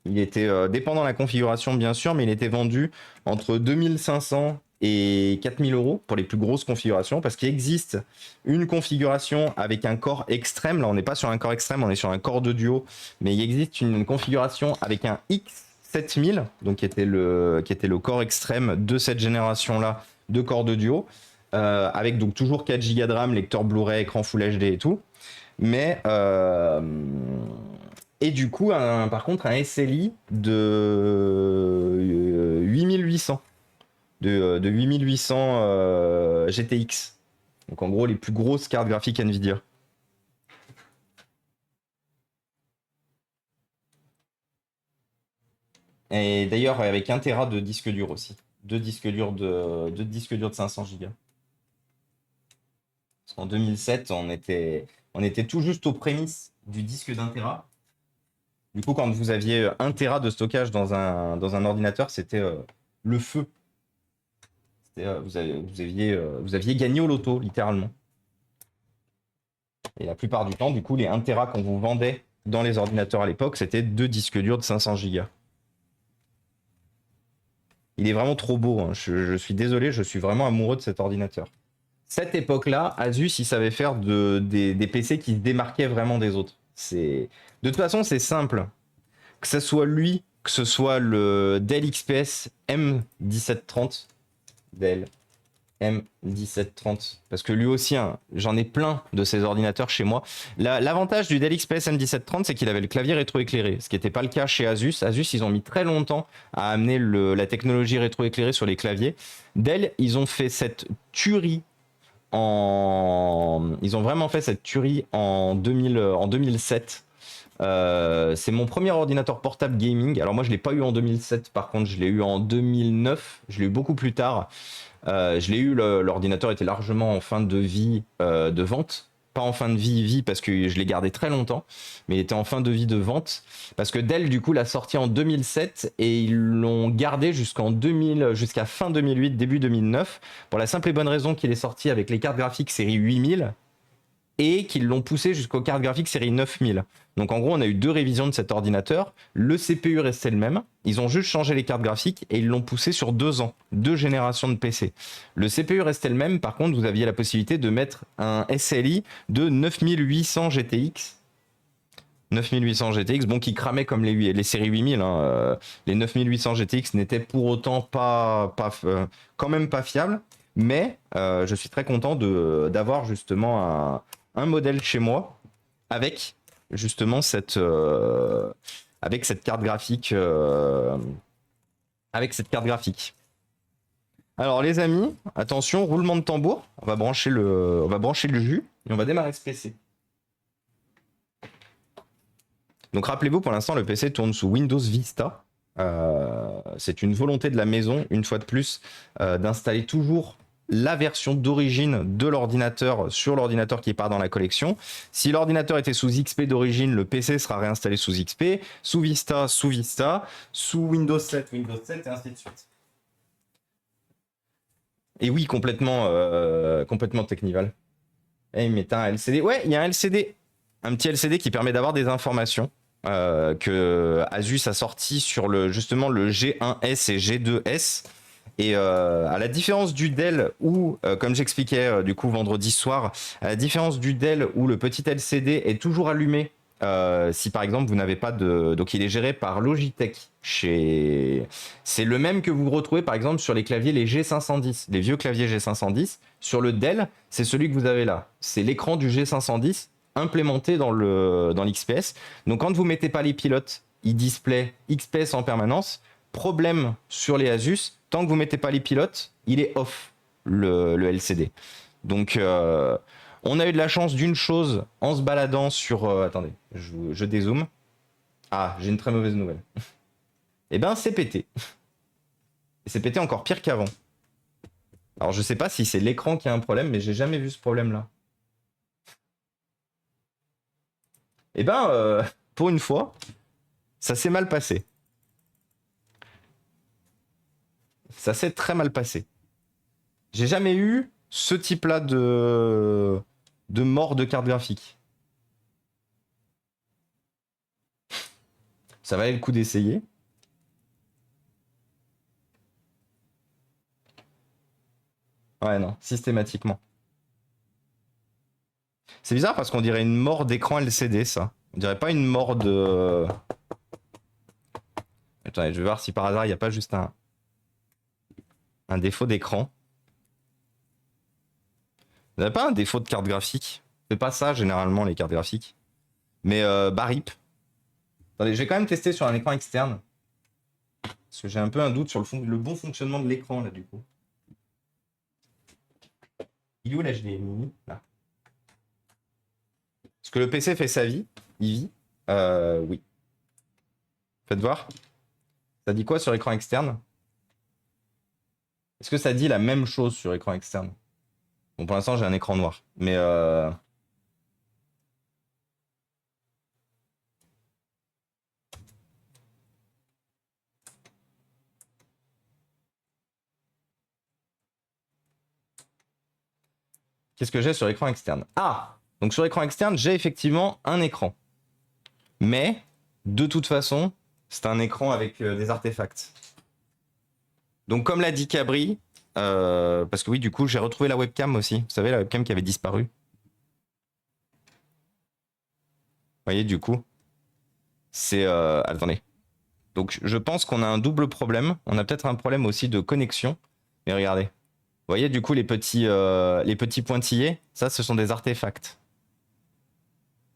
Il était dépendant de la configuration, bien sûr, mais il était vendu entre 2500 et 4000 euros pour les plus grosses configurations, parce qu'il existe une configuration avec un corps extrême. Là, on n'est pas sur un corps extrême, on est sur un corps de duo, mais il existe une configuration avec un X7000, donc qui était le corps extrême de cette génération-là de corps de duo, avec donc toujours 4 Go de RAM, lecteur Blu-ray, écran Full HD et tout. Mais et du coup, par contre, un SLI de 8800 de 8800 GTX. Donc en gros, les plus grosses cartes graphiques Nvidia. Et d'ailleurs, avec 1 Tera de disque dur aussi. Deux disques durs de 500 Go. Parce qu'en 2007, on était tout juste aux prémices du disque d'1 Tera. Du coup, quand vous aviez 1 Tera de stockage dans un ordinateur, c'était le feu. Vous aviez gagné au loto, littéralement. Et la plupart du temps, du coup, les 1 Tera qu'on vous vendait dans les ordinateurs à l'époque, c'était 2 disques durs de 500 Go. Il est vraiment trop beau, hein. Je suis désolé, je suis vraiment amoureux de cet ordinateur. Cette époque-là, Asus, il savait faire des PC qui se démarquaient vraiment des autres. De toute façon, c'est simple. Que ce soit lui, que ce soit le Dell XPS M1730, Dell M1730, parce que lui aussi, hein, j'en ai plein de ces ordinateurs chez moi. L'avantage du Dell XPS M1730, c'est qu'il avait le clavier rétroéclairé, ce qui n'était pas le cas chez Asus. Asus, ils ont mis très longtemps à amener la technologie rétroéclairée sur les claviers. Dell, ils ont fait cette tuerie ils ont vraiment fait cette tuerie en 2007. C'est mon premier ordinateur portable gaming. Alors moi, je l'ai pas eu en 2007, par contre, je l'ai eu en 2009. Je l'ai eu beaucoup plus tard. Je l'ai eu, l'ordinateur était largement en fin de vie de vente. Pas en fin de vie parce que je l'ai gardé très longtemps, mais il était en fin de vie de vente. Parce que Dell, du coup, l'a sorti en 2007 et ils l'ont gardé jusqu'à fin 2008, début 2009, pour la simple et bonne raison qu'il est sorti avec les cartes graphiques série 8000 et qu'ils l'ont poussé jusqu'aux cartes graphiques série 9000. Donc en gros, on a eu 2 révisions de cet ordinateur. Le CPU restait le même. Ils ont juste changé les cartes graphiques et ils l'ont poussé sur 2 ans, 2 générations de PC. Le CPU restait le même. Par contre, vous aviez la possibilité de mettre un SLI de 9800 GTX. 9800 GTX, bon, qui cramait comme les séries 8000. Hein. Les 9800 GTX n'étaient pour autant quand même pas fiables. Mais je suis très content d'avoir justement un modèle chez moi avec justement avec cette carte graphique. Avec cette carte graphique. Alors les amis, attention, roulement de tambour. On va brancher le jus et on va démarrer ce PC. Donc rappelez-vous, pour l'instant, le PC tourne sous Windows Vista. C'est une volonté de la maison, une fois de plus, d'installer toujours la version d'origine de l'ordinateur sur l'ordinateur qui part dans la collection. Si l'ordinateur était sous XP d'origine, le PC sera réinstallé sous XP, sous Vista, sous Windows 7 et ainsi de suite. Et oui, complètement Technival. Eh, mais t'as un LCD. Ouais, il y a un LCD. Un petit LCD qui permet d'avoir des informations que Asus a sorti sur justement le G1S et G2S. Et à la différence du Dell où, comme j'expliquais du coup vendredi soir, à la différence du Dell où le petit LCD est toujours allumé, si par exemple vous n'avez pas de... Donc il est géré par Logitech. C'est le même que vous retrouvez par exemple sur les claviers les G510, les vieux claviers G510. Sur le Dell, c'est celui que vous avez là. C'est l'écran du G510 implémenté dans l'XPS. Donc quand vous mettez pas les pilotes, il display XPS en permanence. Problème sur les Asus, tant que vous mettez pas les pilotes, il est off le LCD. Donc on a eu de la chance d'une chose en se baladant sur... attendez, je dézoome. Ah, j'ai une très mauvaise nouvelle. Eh ben, c'est pété. Et c'est pété encore pire qu'avant. Alors, je sais pas si c'est l'écran qui a un problème, mais j'ai jamais vu ce problème-là. Eh ben, pour une fois, ça s'est mal passé. Ça s'est très mal passé. J'ai jamais eu ce type-là de mort de carte graphique. Ça valait le coup d'essayer. Ouais, non, systématiquement. C'est bizarre parce qu'on dirait une mort d'écran LCD, ça. On dirait pas une mort de... Attendez, je vais voir si par hasard il n'y a pas juste un défaut d'écran. Vous n'avez pas un défaut de carte graphique? C'est pas ça généralement les cartes graphiques. Mais bah RIP. Attendez, je vais quand même tester sur un écran externe. Parce que j'ai un peu un doute sur le bon fonctionnement de l'écran là du coup. Il est où là je l'ai mis là. Est-ce que le PC fait sa vie? Il vit? Oui. Faites voir. Ça dit quoi sur écran externe? Est-ce que ça dit la même chose sur écran externe? Bon, pour l'instant, j'ai un écran noir. Mais qu'est-ce que j'ai sur écran externe? Ah! Donc sur écran externe, j'ai effectivement un écran. Mais, de toute façon, c'est un écran avec des artefacts. Donc comme l'a dit Cabri, parce que oui, du coup, j'ai retrouvé la webcam aussi. Vous savez, la webcam qui avait disparu. Vous voyez, du coup, c'est... attendez. Donc je pense qu'on a un double problème. On a peut-être un problème aussi de connexion. Mais regardez. Vous voyez, du coup, les petits pointillés, ça, ce sont des artefacts.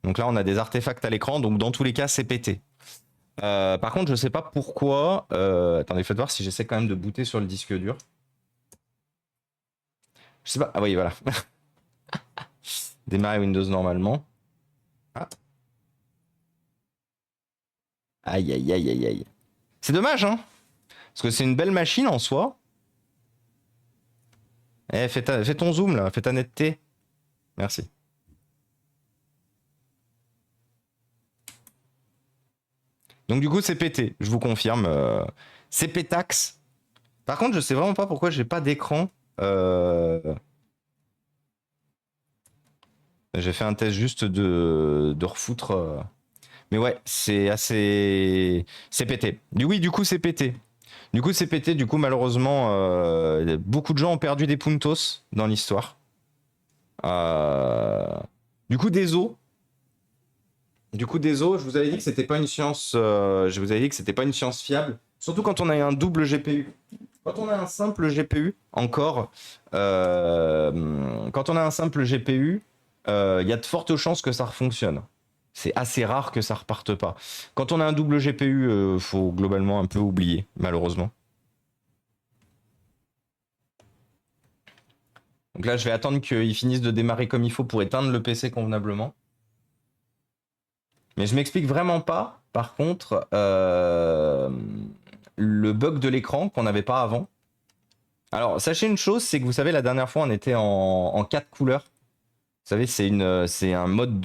Donc là, on a des artefacts à l'écran. Donc dans tous les cas, c'est pété. Par contre, je sais pas pourquoi. Attendez, faites voir si j'essaie quand même de booter sur le disque dur. Je sais pas. Ah oui, voilà. Démarrer Windows normalement. Ah. Aïe, aïe, aïe, aïe, aïe. C'est dommage, hein. Parce que c'est une belle machine en soi. Eh, fais ton zoom là, fais ta netteté. Merci. Donc du coup, c'est pété, je vous confirme. C'est pétax. Par contre, je sais vraiment pas pourquoi j'ai pas d'écran. J'ai fait un test juste de refoutre. Mais ouais, c'est assez... C'est pété. Du coup, c'est pété. Du coup, malheureusement, beaucoup de gens ont perdu des puntos dans l'histoire. Du coup, désolé. Je vous avais dit que c'était pas une science. Je vous avais dit que c'était pas une science fiable. Surtout quand on a un double GPU. Quand on a un simple GPU, encore. Quand on a un simple GPU, il y a de fortes chances que ça refonctionne. C'est assez rare que ça reparte pas. Quand on a un double GPU, faut globalement un peu oublier, malheureusement. Donc là, je vais attendre qu'ils finissent de démarrer comme il faut pour éteindre le PC convenablement. Mais je m'explique vraiment pas, par contre, le bug de l'écran qu'on n'avait pas avant. Alors, sachez une chose, c'est que vous savez, la dernière fois, on était en 4 couleurs. Vous savez, c'est un mode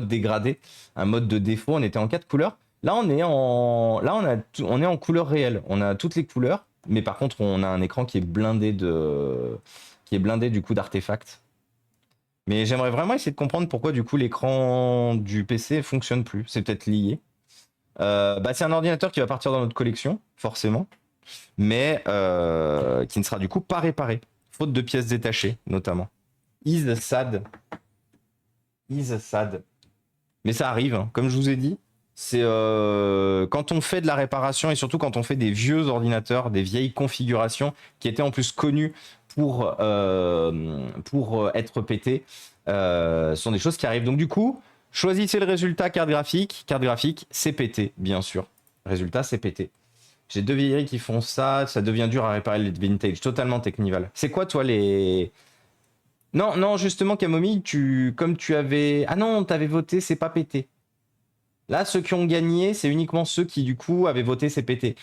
dégradé, un mode de défaut. On était en 4 couleurs. Là, on est en couleur réelle. On a toutes les couleurs, mais par contre, on a un écran qui est blindé du coup d'artefacts. Mais j'aimerais vraiment essayer de comprendre pourquoi du coup l'écran du PC fonctionne plus. C'est peut-être lié. C'est un ordinateur qui va partir dans notre collection, forcément, mais qui ne sera du coup pas réparé, faute de pièces détachées, notamment. Is sad. Mais ça arrive, hein. Comme je vous ai dit, c'est quand on fait de la réparation et surtout quand on fait des vieux ordinateurs, des vieilles configurations qui étaient en plus connues pour être pétées, sont des choses qui arrivent. Donc du coup, choisissez le résultat carte graphique. Carte graphique, c'est pété, bien sûr. Résultat, c'est pété. J'ai 2 vieilleries qui font ça, ça devient dur à réparer les vintage, totalement Technival. C'est quoi toi les... Non, justement, Camomille, comme tu avais... Ah non, t'avais voté, c'est pas pété. Là, ceux qui ont gagné, c'est uniquement ceux qui, du coup, avaient voté c'est pété.